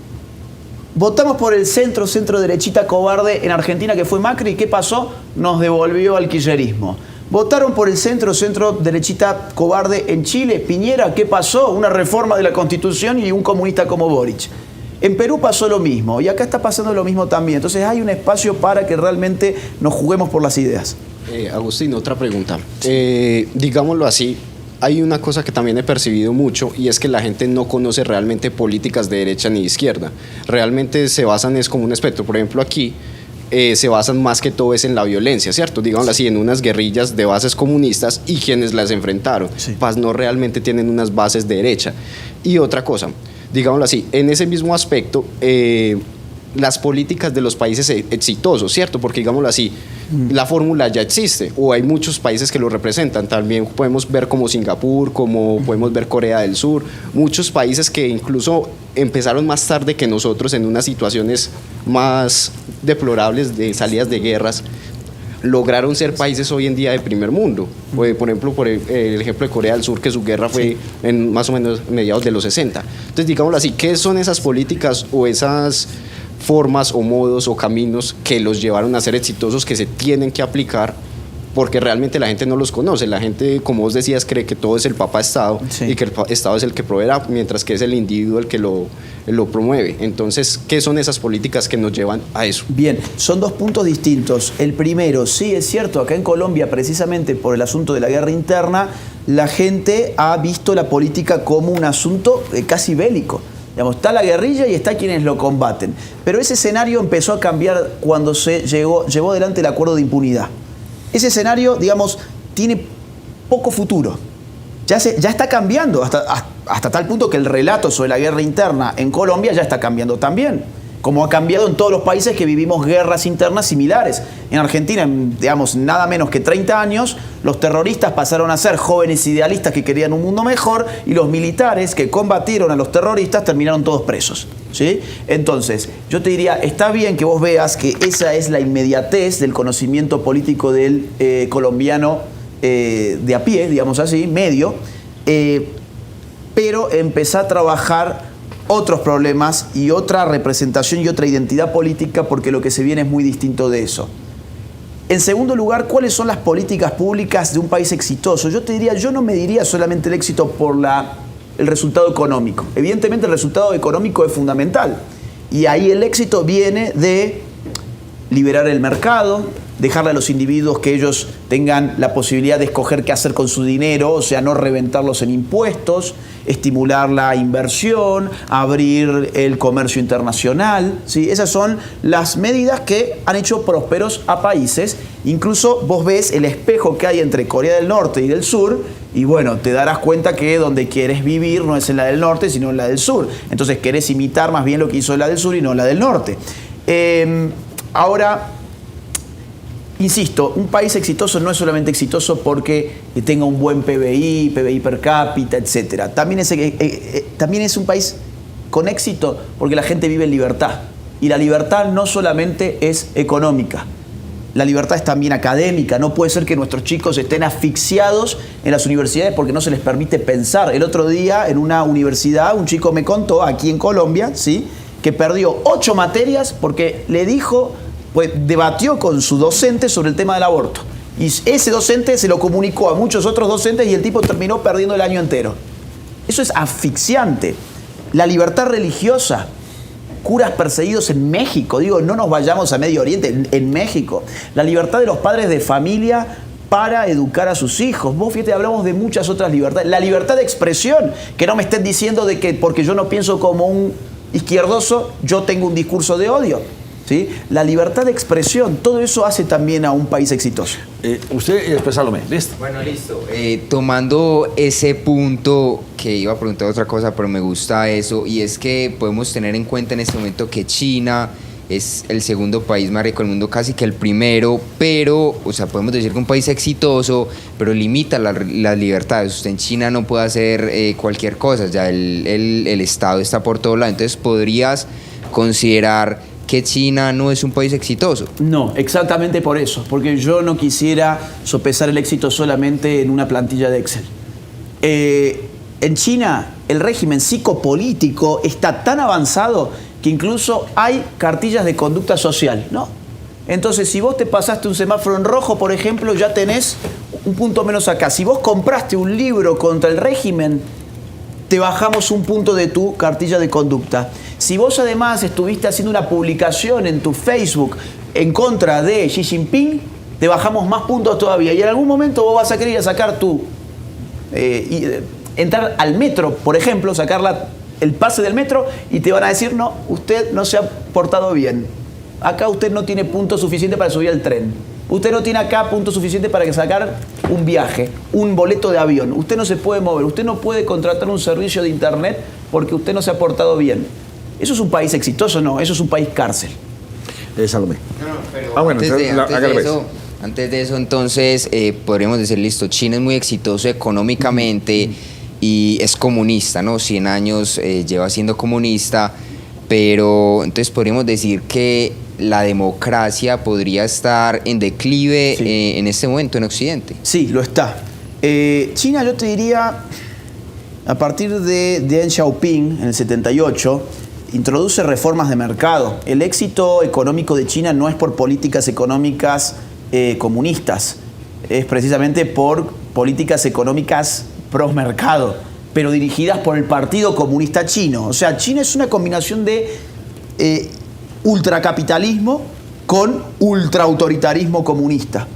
Votamos por el centro derechita cobarde en Argentina, que fue Macri, y ¿qué pasó? Nos devolvió al kirchnerismo. Votaron por el centro derechita cobarde en Chile, Piñera, ¿qué pasó? Una reforma de la Constitución y un comunista como Boric. En Perú pasó lo mismo, y acá está pasando lo mismo también. Entonces hay un espacio para que realmente nos juguemos por las ideas. Agustín, otra pregunta. Digámoslo así, hay una cosa que también he percibido mucho, y es que la gente no conoce realmente políticas de derecha ni de izquierda. Realmente se basan, es como un espectro. Por ejemplo, aquí se basan más que todo es en la violencia, ¿cierto? Digámoslo así, en unas guerrillas de bases comunistas y quienes las enfrentaron. Sí. Pues no realmente tienen unas bases de derecha. Y otra cosa, digámoslo así, en ese mismo aspecto, las políticas de los países exitosos, ¿cierto? Porque digámoslo así, la fórmula ya existe, o hay muchos países que lo representan. También podemos ver como Singapur, como podemos ver Corea del Sur, muchos países que incluso empezaron más tarde que nosotros en unas situaciones más deplorables de salidas de guerras, lograron ser países hoy en día de primer mundo. Por ejemplo, por el ejemplo de Corea del Sur, que su guerra fue en más o menos mediados de los 60. Entonces, digámoslo así, ¿qué son esas políticas o esas formas o modos o caminos que los llevaron a ser exitosos, que se tienen que aplicar? Porque realmente la gente no los conoce. La gente, como vos decías, cree que todo es el Papa Estado, sí, y que el Estado es el que proveerá, mientras que es el individuo el que lo promueve. Entonces, ¿qué son esas políticas que nos llevan a eso? Bien, son dos puntos distintos. El primero, sí es cierto, acá en Colombia, precisamente por el asunto de la guerra interna, la gente ha visto la política como un asunto casi bélico. Digamos, está la guerrilla y está quienes lo combaten. Pero ese escenario empezó a cambiar cuando se llevó adelante el acuerdo de impunidad. Ese escenario, digamos, tiene poco futuro. Ya está cambiando hasta tal punto que el relato sobre la guerra interna en Colombia ya está cambiando también, como ha cambiado en todos los países que vivimos guerras internas similares. En Argentina, digamos, nada menos que 30 años, los terroristas pasaron a ser jóvenes idealistas que querían un mundo mejor, y los militares que combatieron a los terroristas terminaron todos presos, ¿sí? Entonces, yo te diría, está bien que vos veas que esa es la inmediatez del conocimiento político del colombiano de a pie, digamos así, medio, pero empezá a trabajar otros problemas y otra representación y otra identidad política, porque lo que se viene es muy distinto de eso. En segundo lugar, ¿cuáles son las políticas públicas de un país exitoso? Yo te diría, yo no mediría solamente el éxito por el resultado económico. Evidentemente el resultado económico es fundamental, y ahí el éxito viene de liberar el mercado, dejarle a los individuos que ellos tengan la posibilidad de escoger qué hacer con su dinero, o sea, no reventarlos en impuestos, estimular la inversión, abrir el comercio internacional, ¿sí? Esas son las medidas que han hecho prósperos a países. Incluso vos ves el espejo que hay entre Corea del Norte y del Sur, y bueno, te darás cuenta que donde quieres vivir no es en la del norte, sino en la del sur. Entonces querés imitar más bien lo que hizo la del sur y no la del norte. Ahora, insisto, un país exitoso no es solamente exitoso porque tenga un buen PBI per cápita, etc. También es un país con éxito porque la gente vive en libertad. Y la libertad no solamente es económica, la libertad es también académica. No puede ser que nuestros chicos estén asfixiados en las universidades porque no se les permite pensar. El otro día, en una universidad, un chico me contó, aquí en Colombia, ¿sí?, que perdió 8 materias porque le dijo, pues debatió con su docente sobre el tema del aborto. Y ese docente se lo comunicó a muchos otros docentes y el tipo terminó perdiendo el año entero. Eso es asfixiante. La libertad religiosa, curas perseguidos en México, digo, no nos vayamos a Medio Oriente, en México. La libertad de los padres de familia para educar a sus hijos. Vos fíjate, hablamos de muchas otras libertades. La libertad de expresión, que no me estén diciendo de que porque yo no pienso como un izquierdoso, yo tengo un discurso de odio. ¿Sí? La libertad de expresión, todo eso hace también a un país exitoso. Usted y después Salomé, ¿listo? Bueno, listo. Tomando ese punto, que iba a preguntar otra cosa, pero me gusta eso, y es que podemos tener en cuenta en este momento que China es el segundo país más rico del mundo, casi que el primero, pero, o sea, podemos decir que un país exitoso, pero limita las libertades. Usted en China no puede hacer cualquier cosa, ya el Estado está por todo lado. Entonces, ¿podrías considerar que China no es un país exitoso? No, exactamente por eso, porque yo no quisiera sopesar el éxito solamente en una plantilla de Excel. En China el régimen psicopolítico está tan avanzado que incluso hay cartillas de conducta social, ¿no? Entonces, si vos te pasaste un semáforo en rojo, por ejemplo, ya tenés un punto menos acá. Si vos compraste un libro contra el régimen, te bajamos un punto de tu cartilla de conducta. Si vos además estuviste haciendo una publicación en tu Facebook en contra de Xi Jinping, te bajamos más puntos todavía. Y en algún momento vos vas a querer ir a sacar entrar al metro, por ejemplo, sacar el pase del metro y te van a decir, no, usted no se ha portado bien. Acá usted no tiene puntos suficientes para subir al tren. Usted no tiene acá puntos suficientes para sacar un viaje, un boleto de avión. Usted no se puede mover, usted no puede contratar un servicio de internet porque usted no se ha portado bien. ¿Eso es un país exitoso? No, eso es un país cárcel. Salomé. Pero bueno, antes de eso, entonces, podríamos decir, listo, China es muy exitoso económicamente y es comunista, ¿no? 100 años lleva siendo comunista, pero entonces podríamos decir que la democracia podría estar en declive en este momento en Occidente. Sí, lo está. China, yo te diría, a partir de Deng Xiaoping en el 78, introduce reformas de mercado. El éxito económico de China no es por políticas económicas comunistas, es precisamente por políticas económicas pro mercado, pero dirigidas por el Partido Comunista Chino. O sea, China es una combinación de ultracapitalismo con ultraautoritarismo comunista.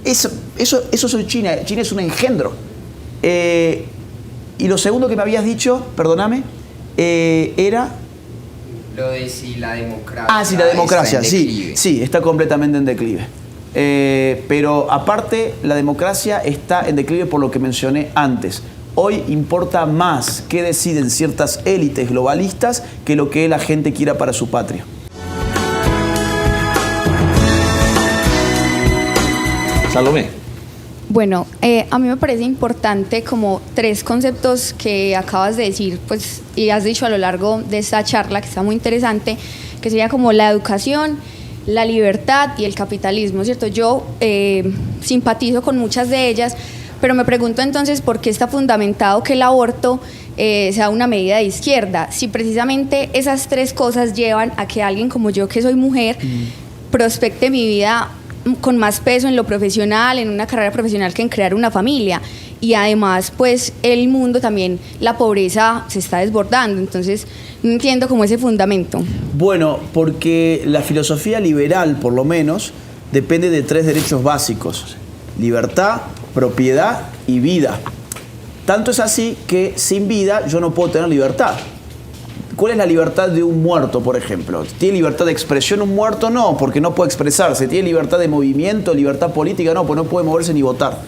Eso es China. China es un engendro. Y lo segundo que me habías dicho, perdóname, era... Lo de si la democracia... Ah, sí, la democracia, está en declive. sí, está completamente en declive. Pero aparte, la democracia está en declive por lo que mencioné antes. Hoy importa más qué deciden ciertas élites globalistas que lo que la gente quiera para su patria. Salomé. Bueno, a mí me parece importante como 3 conceptos que acabas de decir, pues, y has dicho a lo largo de esta charla, que está muy interesante, que sería como la educación, la libertad y el capitalismo, ¿cierto? Yo simpatizo con muchas de ellas, pero me pregunto entonces por qué está fundamentado que el aborto sea una medida de izquierda, si precisamente esas 3 cosas llevan a que alguien como yo, que soy mujer, prospecte mi vida con más peso en lo profesional, en una carrera profesional, que en crear una familia. Y además, pues, el mundo también, la pobreza se está desbordando. Entonces, no entiendo como ese fundamento. Bueno, porque la filosofía liberal, por lo menos, depende de 3 derechos básicos: libertad, propiedad y vida. Tanto es así que sin vida yo no puedo tener libertad. ¿Cuál es la libertad de un muerto, por ejemplo? ¿Tiene libertad de expresión un muerto? No, porque no puede expresarse. ¿Tiene libertad de movimiento, libertad política? No, porque no puede moverse ni votar.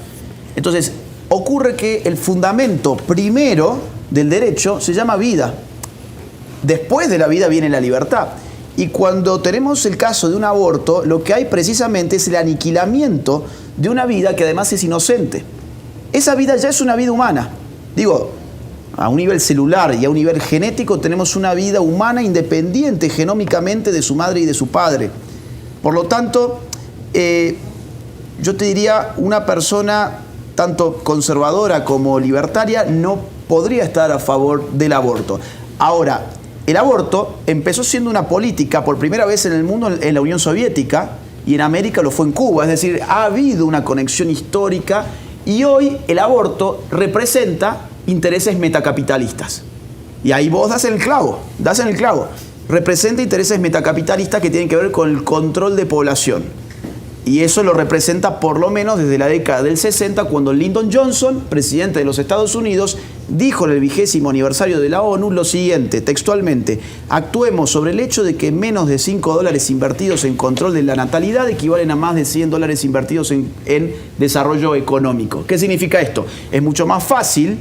Entonces, ocurre que el fundamento primero del derecho se llama vida. Después de la vida viene la libertad. Y cuando tenemos el caso de un aborto, lo que hay precisamente es el aniquilamiento de una vida que además es inocente. Esa vida ya es una vida humana. Digo, a un nivel celular y a un nivel genético tenemos una vida humana independiente genómicamente de su madre y de su padre. Por lo tanto, yo te diría, una persona tanto conservadora como libertaria no podría estar a favor del aborto. Ahora, el aborto empezó siendo una política por primera vez en el mundo en la Unión Soviética, y en América lo fue en Cuba. Es decir, ha habido una conexión histórica, y hoy el aborto representa intereses metacapitalistas. Y ahí vos das en el clavo. Representa intereses metacapitalistas que tienen que ver con el control de población. Y eso lo representa por lo menos desde la década del 60, cuando Lyndon Johnson, presidente de los Estados Unidos, dijo en el 20º aniversario de la ONU lo siguiente, textualmente: actuemos sobre el hecho de que menos de $5 invertidos en control de la natalidad equivalen a más de $100 invertidos en desarrollo económico. ¿Qué significa esto? Es mucho más fácil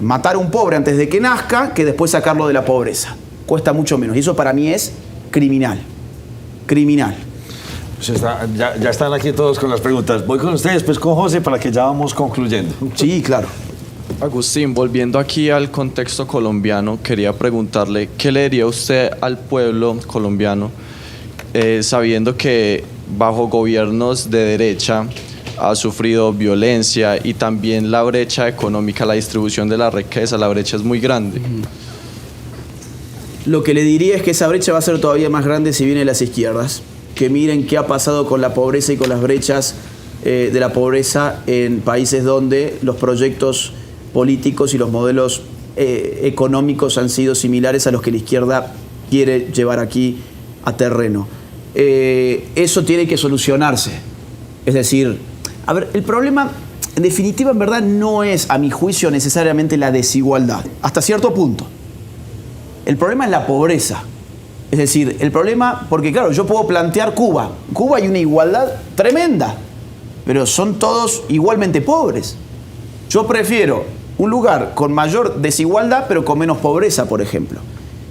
matar a un pobre antes de que nazca que después sacarlo de la pobreza. Cuesta mucho menos. Y eso para mí es criminal. Criminal. Pues ya están aquí todos con las preguntas. Voy con ustedes, pues con José, para que ya vamos concluyendo. Sí, claro. Agustín, volviendo aquí al contexto colombiano, quería preguntarle, ¿qué le diría usted al pueblo colombiano sabiendo que bajo gobiernos de derecha ha sufrido violencia y también la brecha económica, la distribución de la riqueza, la brecha es muy grande? Lo que le diría es que esa brecha va a ser todavía más grande si vienen las izquierdas. Que miren qué ha pasado con la pobreza y con las brechas de la pobreza en países donde los proyectos políticos y los modelos económicos han sido similares a los que la izquierda quiere llevar aquí a terreno. Eso tiene que solucionarse. Es decir, a ver, el problema, en definitiva, en verdad, no es, a mi juicio, necesariamente la desigualdad, hasta cierto punto. El problema es la pobreza. Es decir, el problema, porque claro, yo puedo plantear Cuba. En Cuba hay una igualdad tremenda, pero son todos igualmente pobres. Yo prefiero un lugar con mayor desigualdad, pero con menos pobreza, por ejemplo.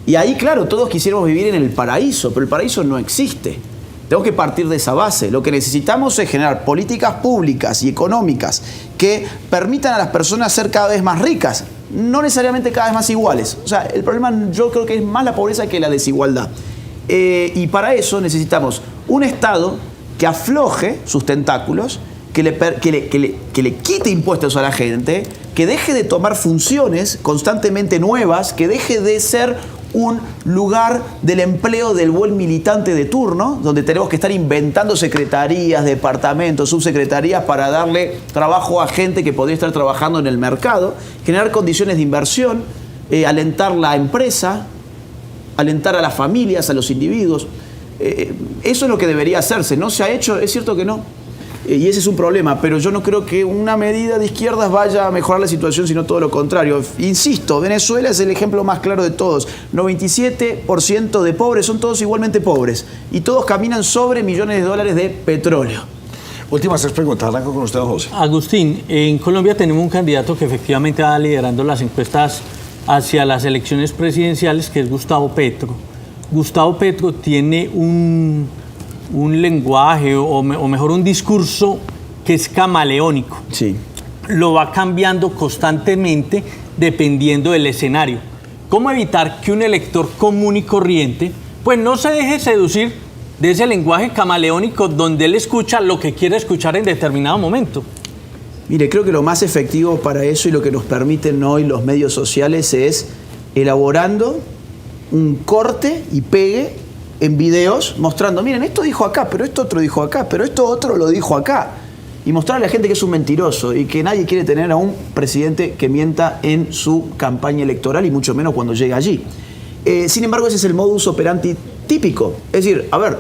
Y ahí, claro, todos quisiéramos vivir en el paraíso, pero el paraíso no existe. Tengo que partir de esa base. Lo que necesitamos es generar políticas públicas y económicas que permitan a las personas ser cada vez más ricas, no necesariamente cada vez más iguales. O sea, el problema yo creo que es más la pobreza que la desigualdad. Y para eso necesitamos un Estado que afloje sus tentáculos, que le quite impuestos a la gente, que deje de tomar funciones constantemente nuevas, que deje de ser un lugar del empleo del buen militante de turno, donde tenemos que estar inventando secretarías, departamentos, subsecretarías para darle trabajo a gente que podría estar trabajando en el mercado, generar condiciones de inversión, alentar la empresa, alentar a las familias, a los individuos. Eso es lo que debería hacerse. ¿No se ha hecho? Es cierto que no. Y ese es un problema, pero yo no creo que una medida de izquierdas vaya a mejorar la situación, sino todo lo contrario. Insisto, Venezuela es el ejemplo más claro de todos. 97% de pobres son todos igualmente pobres y todos caminan sobre millones de dólares de petróleo. Últimas 3 preguntas, arranco con usted, José. Agustín, en Colombia tenemos un candidato que efectivamente va liderando las encuestas hacia las elecciones presidenciales, que es Gustavo Petro. Gustavo Petro tiene un lenguaje o mejor un discurso que es camaleónico. Sí. Lo va cambiando constantemente dependiendo del escenario. ¿Cómo evitar que un elector común y corriente pues no se deje seducir de ese lenguaje camaleónico donde él escucha lo que quiere escuchar en determinado momento? Mire, creo que lo más efectivo para eso y lo que nos permiten hoy los medios sociales es elaborando un corte y pegue en videos mostrando, miren, esto dijo acá, pero esto otro dijo acá, pero esto otro lo dijo acá. Y mostrarle a la gente que es un mentiroso y que nadie quiere tener a un presidente que mienta en su campaña electoral y mucho menos cuando llega allí. Sin embargo, ese es el modus operandi típico. Es decir, a ver,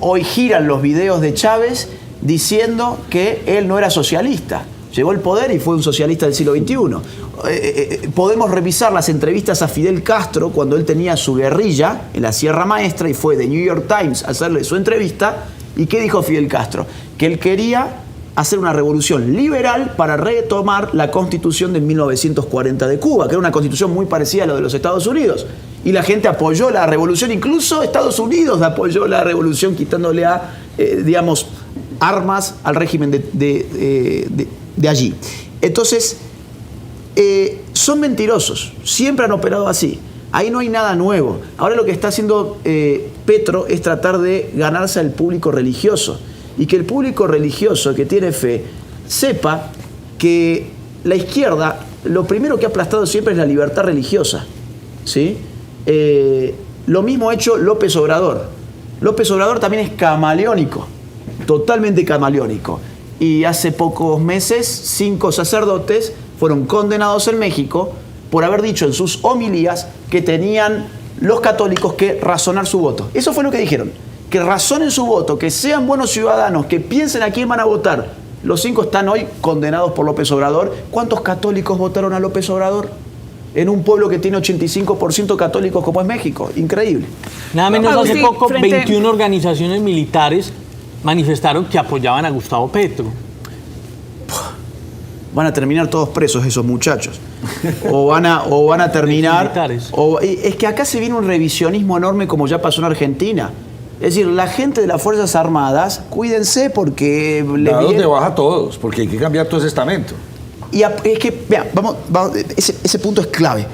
hoy giran los videos de Chávez diciendo que él no era socialista. Llegó al poder y fue un socialista del siglo XXI. Podemos revisar las entrevistas a Fidel Castro cuando él tenía su guerrilla en la Sierra Maestra y fue The New York Times a hacerle su entrevista. ¿Y qué dijo Fidel Castro? Que él quería hacer una revolución liberal para retomar la constitución de 1940 de Cuba, que era una constitución muy parecida a la de los Estados Unidos. Y la gente apoyó la revolución, incluso Estados Unidos apoyó la revolución quitándole digamos, armas al régimen de allí. Entonces, son mentirosos, siempre han operado así. Ahí no hay nada nuevo. Ahora lo que está haciendo Petro es tratar de ganarse al público religioso y que el público religioso que tiene fe sepa que la izquierda lo primero que ha aplastado siempre es la libertad religiosa, ¿sí? Lo mismo ha hecho López Obrador. López Obrador también es camaleónico, totalmente camaleónico. y hace pocos meses 5 sacerdotes fueron condenados en México por haber dicho en sus homilías que tenían los católicos que razonar su voto. Eso fue lo que dijeron, que razonen su voto, que sean buenos ciudadanos, que piensen a quién van a votar. Los 5 están hoy condenados por López Obrador. ¿Cuántos católicos votaron a López Obrador? En un pueblo que tiene 85% católicos como es México. Increíble. Nada menos hace Agustín, poco, frente- 21 organizaciones militares manifestaron que apoyaban a Gustavo Petro. Van a terminar todos presos esos muchachos. O van a terminar... Militares. Es que acá se viene un revisionismo enorme como ya pasó en Argentina. Es decir, la gente de las Fuerzas Armadas, cuídense porque... Dados de baja a todos, porque hay que cambiar todo ese estamento. Y es que, vean, vamos, ese punto es clave.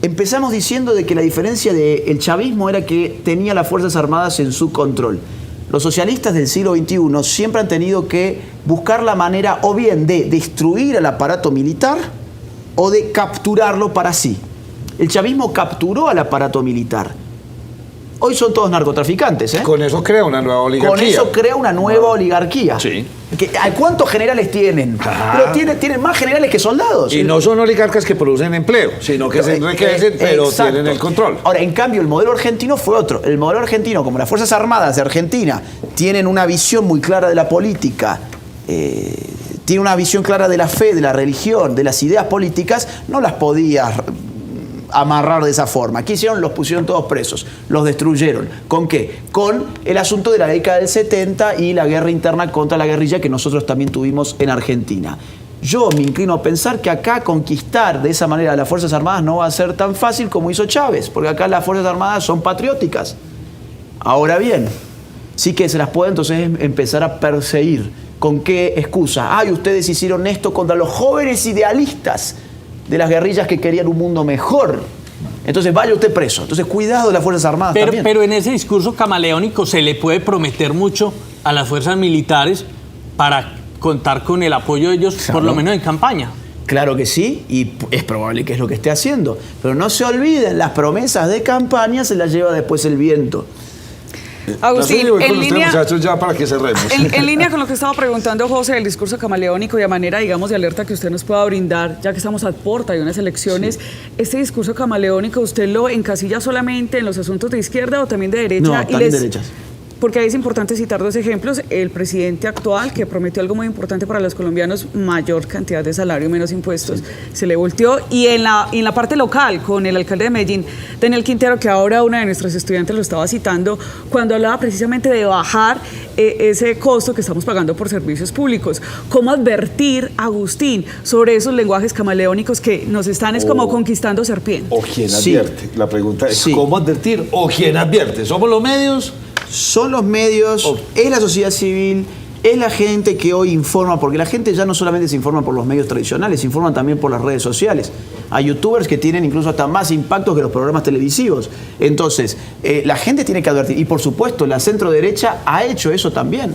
Empezamos diciendo de que la diferencia del chavismo era que tenía las Fuerzas Armadas en su control. Los socialistas del siglo XXI siempre han tenido que buscar la manera o bien de destruir el aparato militar o de capturarlo para sí. El chavismo capturó al aparato militar. Hoy son todos narcotraficantes, ¿eh? Con eso crea una nueva oligarquía. Con eso crea una nueva oligarquía. Sí. ¿Cuántos generales tienen? Ah. Pero tienen más generales que soldados. Y no son oligarcas que producen empleo, sino que se enriquecen, pero Exacto. tienen el control. Ahora, en cambio, el modelo argentino fue otro. El modelo argentino, como las Fuerzas Armadas de Argentina tienen una visión muy clara de la política, tiene una visión clara de la fe, de la religión, de las ideas políticas, no las podía amarrar de esa forma. ¿Qué hicieron? Los pusieron todos presos, los destruyeron. ¿Con qué? Con el asunto de la década del 70 y la guerra interna contra la guerrilla que nosotros también tuvimos en Argentina. Yo me inclino a pensar que acá conquistar de esa manera a las Fuerzas Armadas no va a ser tan fácil como hizo Chávez, porque acá las Fuerzas Armadas son patrióticas. Ahora bien, sí que se las puede entonces empezar a perseguir. ¿Con qué excusa? Ay, ustedes hicieron esto contra los jóvenes idealistas de las guerrillas que querían un mundo mejor. Entonces vaya usted preso. Entonces cuidado de las Fuerzas Armadas también. Pero en ese discurso camaleónico se le puede prometer mucho a las fuerzas militares para contar con el apoyo de ellos, Claro. por lo menos en campaña. Claro que sí, y es probable que es lo que esté haciendo. Pero no se olviden, las promesas de campaña se las lleva después el viento. Agustín, Voy en con usted, línea, muchachos, ya para que cerremos. en línea con lo que estaba preguntando José, del discurso camaleónico y a manera, digamos, de alerta que usted nos pueda brindar, ya que estamos a puerta de unas elecciones, ¿este discurso camaleónico usted lo encasilla solamente en los asuntos de izquierda o también de derecha? No, también derechas. Porque ahí es importante citar 2 ejemplos. El presidente actual, que prometió algo muy importante para los colombianos, mayor cantidad de salario, menos impuestos, se le volteó. Y en la parte local, con el alcalde de Medellín, Daniel Quintero, que ahora una de nuestras estudiantes lo estaba citando, cuando hablaba precisamente de bajar ese costo que estamos pagando por servicios públicos. ¿Cómo advertir, Agustín, sobre esos lenguajes camaleónicos que nos están como conquistando serpientes? ¿O quién Sí. advierte? La pregunta es, Sí. ¿cómo advertir? ¿O quién advierte? ¿Somos los medios? Son los medios, es la sociedad civil, es la gente que hoy informa, porque la gente ya no solamente se informa por los medios tradicionales, se informan también por las redes sociales. Hay youtubers que tienen incluso hasta más impacto que los programas televisivos. Entonces, la gente tiene que advertir. Y por supuesto, la centro derecha ha hecho eso también.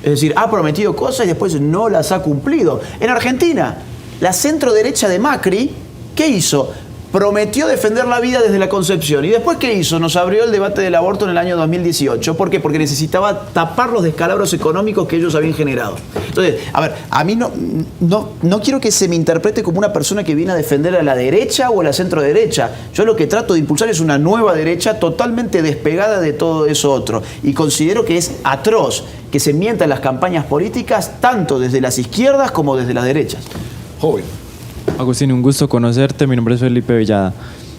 Es decir, ha prometido cosas y después no las ha cumplido. En Argentina, la centro derecha de Macri, ¿qué hizo? Prometió defender la vida desde la concepción. ¿Y después qué hizo? Nos abrió el debate del aborto en el año 2018. ¿Por qué? Porque necesitaba tapar los descalabros económicos que ellos habían generado. Entonces, a ver, a mí no quiero que se me interprete como una persona que viene a defender a la derecha o a la centro derecha. Yo lo que trato de impulsar es una nueva derecha totalmente despegada de todo eso otro. Y considero que es atroz que se mientan las campañas políticas tanto desde las izquierdas como desde las derechas. Joven. Agustín, un gusto conocerte, mi nombre es Felipe Villada.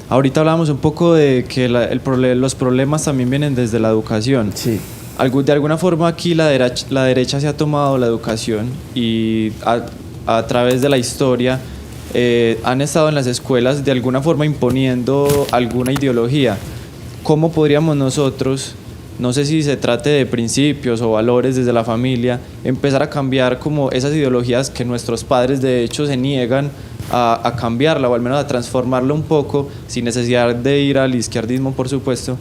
Ahorita hablamos un poco de que los problemas también vienen desde la educación. Sí. De alguna forma aquí la derecha se ha tomado la educación y a través de la historia han estado en las escuelas de alguna forma imponiendo alguna ideología. ¿Cómo podríamos nosotros, no sé si se trate de principios o valores desde la familia, empezar a cambiar como esas ideologías que nuestros padres de hecho se niegan a cambiarla o al menos a transformarla un poco sin necesidad de ir al izquierdismo, por supuesto,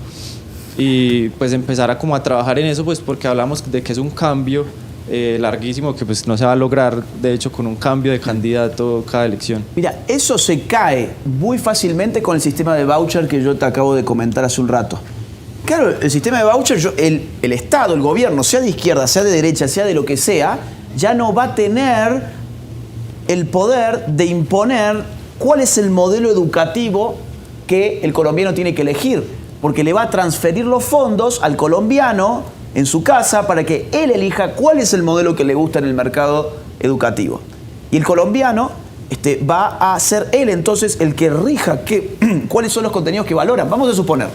y pues empezar a como a trabajar en eso, pues porque hablamos de que es un cambio larguísimo que pues no se va a lograr de hecho con un cambio de candidato cada elección? Mira, eso se cae muy fácilmente con el sistema de voucher que yo te acabo de comentar hace un rato. Claro, el sistema de voucher, el Estado, el gobierno, sea de izquierda, sea de derecha, sea de lo que sea, ya no va a tener el poder de imponer cuál es el modelo educativo que el colombiano tiene que elegir, porque le va a transferir los fondos al colombiano en su casa para que él elija cuál es el modelo que le gusta en el mercado educativo. Y el colombiano va a ser él entonces el que rija cuáles son los contenidos que valoran. Vamos a suponer,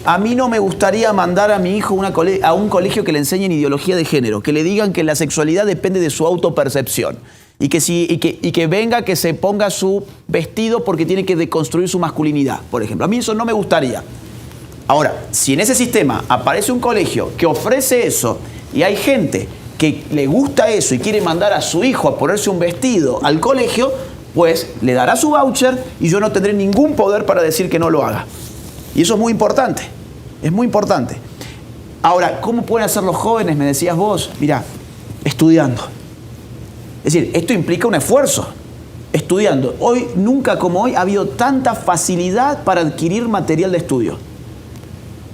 a mí no me gustaría mandar a mi hijo a un colegio que le enseñen ideología de género, que le digan que la sexualidad depende de su autopercepción y que venga, que se ponga su vestido porque tiene que deconstruir su masculinidad, por ejemplo. A mí eso no me gustaría. Ahora, si en ese sistema aparece un colegio que ofrece eso y hay gente que le gusta eso y quiere mandar a su hijo a ponerse un vestido al colegio, pues le dará su voucher y yo no tendré ningún poder para decir que no lo haga. Y eso es muy importante, es muy importante. Ahora, ¿cómo pueden hacer los jóvenes? Me decías vos, mira, estudiando. Es decir, esto implica un esfuerzo, estudiando. Hoy, nunca como hoy, ha habido tanta facilidad para adquirir material de estudio.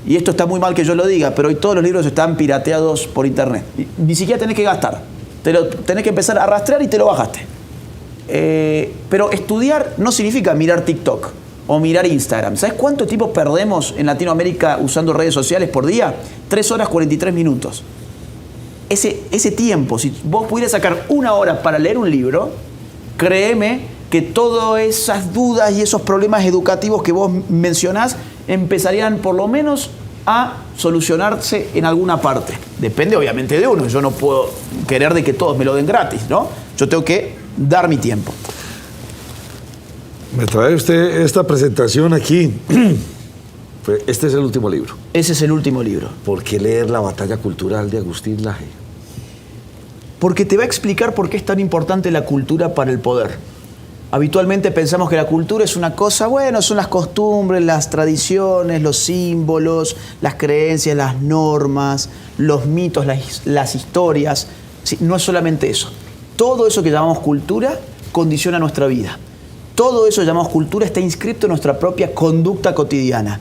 Y esto está muy mal que yo lo diga, pero hoy todos los libros están pirateados por internet. Ni siquiera tenés que gastar. Tenés que empezar a rastrear y te lo bajaste. Pero estudiar no significa mirar TikTok o mirar Instagram. ¿Sabes cuánto tiempo perdemos en Latinoamérica usando redes sociales por día? 3 horas 43 minutos. Ese tiempo, si vos pudieras sacar 1 hora para leer un libro, créeme que todas esas dudas y esos problemas educativos que vos mencionás empezarían por lo menos a solucionarse en alguna parte. Depende obviamente de uno. Yo no puedo querer de que todos me lo den gratis, ¿no? Yo tengo que dar mi tiempo. Me trae usted esta presentación aquí. Este es el último libro. Ese es el último libro. ¿Por qué leer La batalla cultural de Agustín Laje? Porque te va a explicar por qué es tan importante la cultura para el poder. Habitualmente pensamos que la cultura es una cosa, bueno, son las costumbres, las tradiciones, los símbolos, las creencias, las normas, los mitos, las historias. Sí, no es solamente eso. Todo eso que llamamos cultura condiciona nuestra vida. Todo eso que llamamos cultura está inscrito en nuestra propia conducta cotidiana.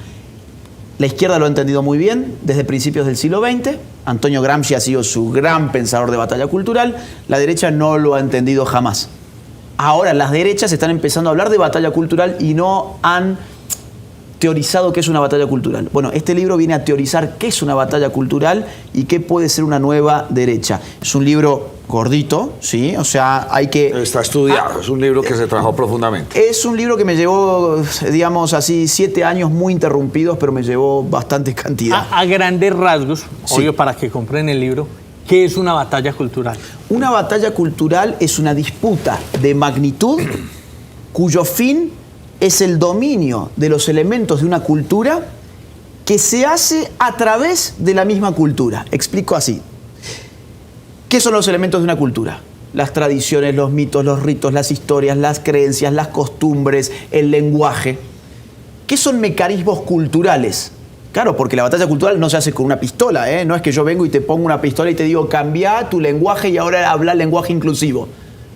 La izquierda lo ha entendido muy bien desde principios del siglo XX. Antonio Gramsci ha sido su gran pensador de batalla cultural. La derecha no lo ha entendido jamás. Ahora las derechas están empezando a hablar de batalla cultural y no han teorizado qué es una batalla cultural. Bueno, este libro viene a teorizar qué es una batalla cultural y qué puede ser una nueva derecha. Es un libro gordito, ¿sí? O sea, hay que... Está estudiado, es un libro que se trabajó profundamente. Es un libro que me llevó, digamos así, 7 años muy interrumpidos, pero me llevó bastante cantidad. A grandes rasgos, Sí. obvio, para que compren el libro, ¿qué es una batalla cultural? Una batalla cultural es una disputa de magnitud cuyo fin es el dominio de los elementos de una cultura que se hace a través de la misma cultura. Explico así. ¿Qué son los elementos de una cultura? Las tradiciones, los mitos, los ritos, las historias, las creencias, las costumbres, el lenguaje. ¿Qué son mecanismos culturales? Claro, porque la batalla cultural no se hace con una pistola, ¿eh? No es que yo vengo y te pongo una pistola y te digo, cambia tu lenguaje y ahora habla lenguaje inclusivo.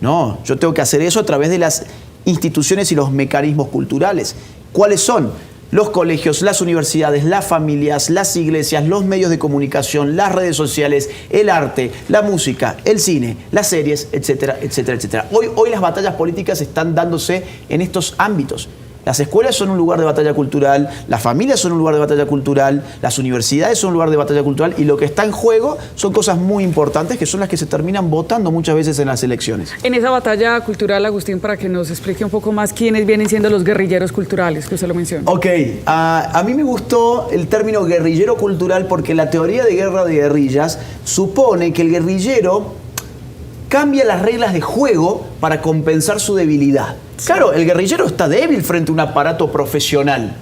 No, yo tengo que hacer eso a través de las instituciones y los mecanismos culturales. ¿Cuáles son? Los colegios, las universidades, las familias, las iglesias, los medios de comunicación, las redes sociales, el arte, la música, el cine, las series, etcétera, etcétera, etcétera. Hoy las batallas políticas están dándose en estos ámbitos. Las escuelas son un lugar de batalla cultural, las familias son un lugar de batalla cultural, las universidades son un lugar de batalla cultural y lo que está en juego son cosas muy importantes que son las que se terminan votando muchas veces en las elecciones. En esa batalla cultural, Agustín, para que nos explique un poco más quiénes vienen siendo los guerrilleros culturales, que usted lo menciona. Ok, a mí me gustó el término guerrillero cultural porque la teoría de guerra de guerrillas supone que el guerrillero cambia las reglas de juego para compensar su debilidad. Claro, el guerrillero está débil frente a un aparato profesional,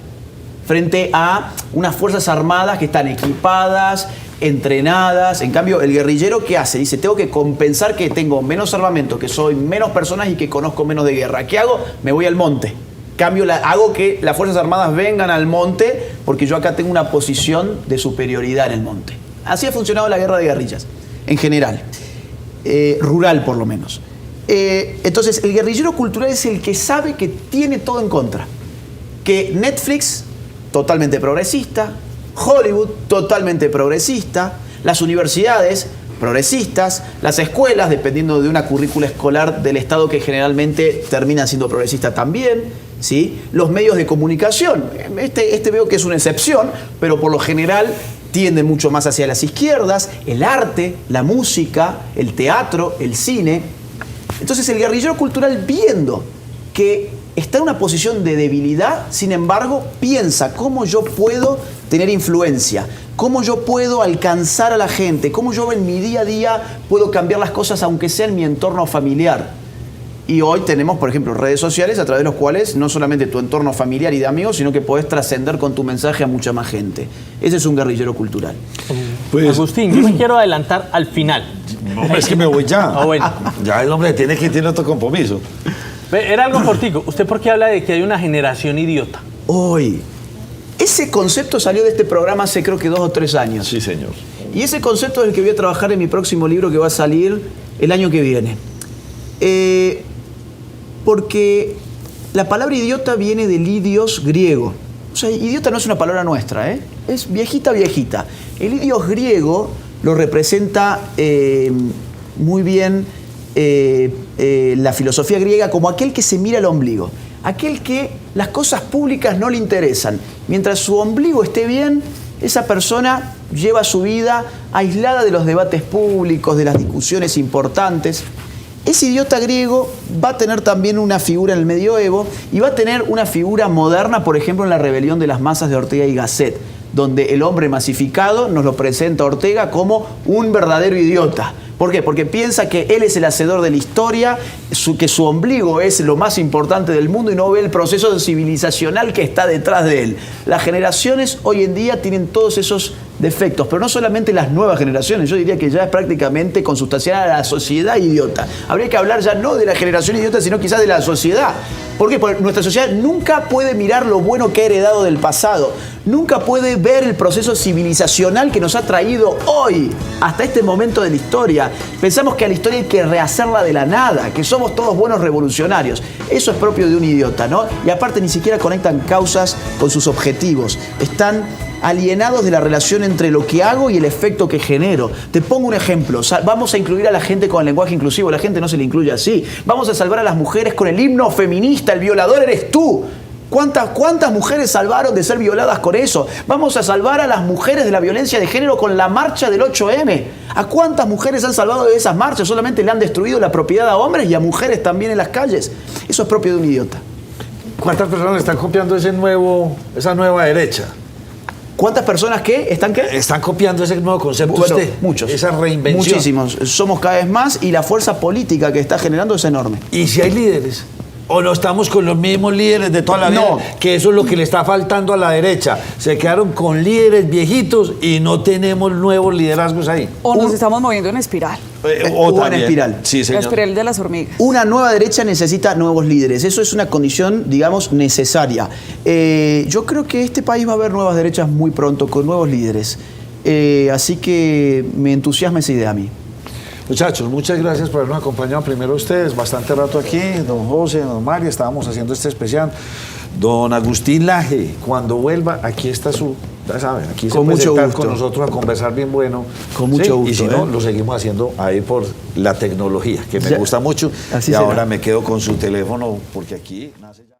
frente a unas fuerzas armadas que están equipadas, entrenadas. En cambio, el guerrillero, ¿qué hace? Dice, tengo que compensar que tengo menos armamento, que soy menos personas y que conozco menos de guerra. ¿Qué hago? Me voy al monte. Hago que las fuerzas armadas vengan al monte porque yo acá tengo una posición de superioridad en el monte. Así ha funcionado la guerra de guerrillas, en general. Rural, por lo menos. Entonces, el guerrillero cultural es el que sabe que tiene todo en contra. Que Netflix, totalmente progresista, Hollywood totalmente progresista, las universidades progresistas, las escuelas, dependiendo de una currícula escolar del Estado que generalmente termina siendo progresista también, ¿sí? Los medios de comunicación, este veo que es una excepción, pero por lo general tienden mucho más hacia las izquierdas, el arte, la música, el teatro, el cine. Entonces el guerrillero cultural, viendo que está en una posición de debilidad, sin embargo, piensa cómo yo puedo tener influencia, cómo yo puedo alcanzar a la gente, cómo yo en mi día a día puedo cambiar las cosas, aunque sea en mi entorno familiar. Y hoy tenemos, por ejemplo, redes sociales a través de los cuales no solamente tu entorno familiar y de amigos, sino que podés trascender con tu mensaje a mucha más gente. Ese es un guerrillero cultural. Pues, Agustín, yo me quiero adelantar al final. No, es que me voy ya. Bueno. Ya el hombre tiene otro compromiso. Era algo cortico. ¿Usted por qué habla de que hay una generación idiota? Hoy. Ese concepto salió de este programa hace creo que 2 o 3 años. Sí, señor. Y ese concepto es el que voy a trabajar en mi próximo libro que va a salir el año que viene. Porque la palabra idiota viene del idios griego. O sea, idiota no es una palabra nuestra, ¿eh? Es viejita. El idios griego lo representa muy bien la filosofía griega como aquel que se mira al ombligo. Aquel que las cosas públicas no le interesan. Mientras su ombligo esté bien, esa persona lleva su vida aislada de los debates públicos, de las discusiones importantes. Ese idiota griego va a tener también una figura en el medioevo y va a tener una figura moderna, por ejemplo, en la rebelión de las masas de Ortega y Gasset, donde el hombre masificado nos lo presenta a Ortega como un verdadero idiota. ¿Por qué? Porque piensa que él es el hacedor de la historia, que su ombligo es lo más importante del mundo y no ve el proceso civilizacional que está detrás de él. Las generaciones hoy en día tienen todos esos defectos, pero no solamente las nuevas generaciones, yo diría que ya es prácticamente consustancial a la sociedad idiota. Habría que hablar ya no de la generación idiota, sino quizás de la sociedad. ¿Por qué? Porque nuestra sociedad nunca puede mirar lo bueno que ha heredado del pasado, nunca puede ver el proceso civilizacional que nos ha traído hoy, hasta este momento de la historia. Pensamos que a la historia hay que rehacerla de la nada, que somos todos buenos revolucionarios. Eso es propio de un idiota, ¿no? Y aparte ni siquiera conectan causas con sus objetivos. Están alienados de la relación entre lo que hago y el efecto que genero. Te pongo un ejemplo. Vamos a incluir a la gente con el lenguaje inclusivo. La gente no se le incluye así. Vamos a salvar a las mujeres con el himno feminista. El violador eres tú. ¿Cuántas mujeres salvaron de ser violadas con eso? Vamos a salvar a las mujeres de la violencia de género con la marcha del 8M. ¿A cuántas mujeres han salvado de esas marchas? Solamente le han destruido la propiedad a hombres y a mujeres también en las calles. Eso es propio de un idiota. ¿Cuántas personas están copiando esa nueva derecha? ¿Cuántas personas están qué? Están copiando ese nuevo concepto. Bueno, muchos. Esa reinvención. Muchísimos. Somos cada vez más y la fuerza política que está generando es enorme. ¿Y si hay líderes? ¿O no estamos con los mismos líderes de toda la vida? No. Que eso es lo que le está faltando a la derecha. Se quedaron con líderes viejitos y no tenemos nuevos liderazgos ahí. O nos estamos moviendo en espiral. O en espiral. Sí, La señor. espiral de las hormigas. Una nueva derecha necesita nuevos líderes. Eso es una condición, digamos, necesaria. Yo creo que este país va a haber nuevas derechas muy pronto, con nuevos líderes. Así que me entusiasma esa idea a mí. Muchachos, muchas gracias por habernos acompañado primero a ustedes, bastante rato aquí, don José, don Mario, estábamos haciendo este especial. Don Agustín Laje, cuando vuelva, aquí está ya saben, aquí se puede sentar con nosotros a conversar bien bueno. Con mucho gusto. Y si no, lo seguimos haciendo ahí por la tecnología, que me gusta mucho. Así y será. ahora me quedo con su teléfono, porque aquí nace ya.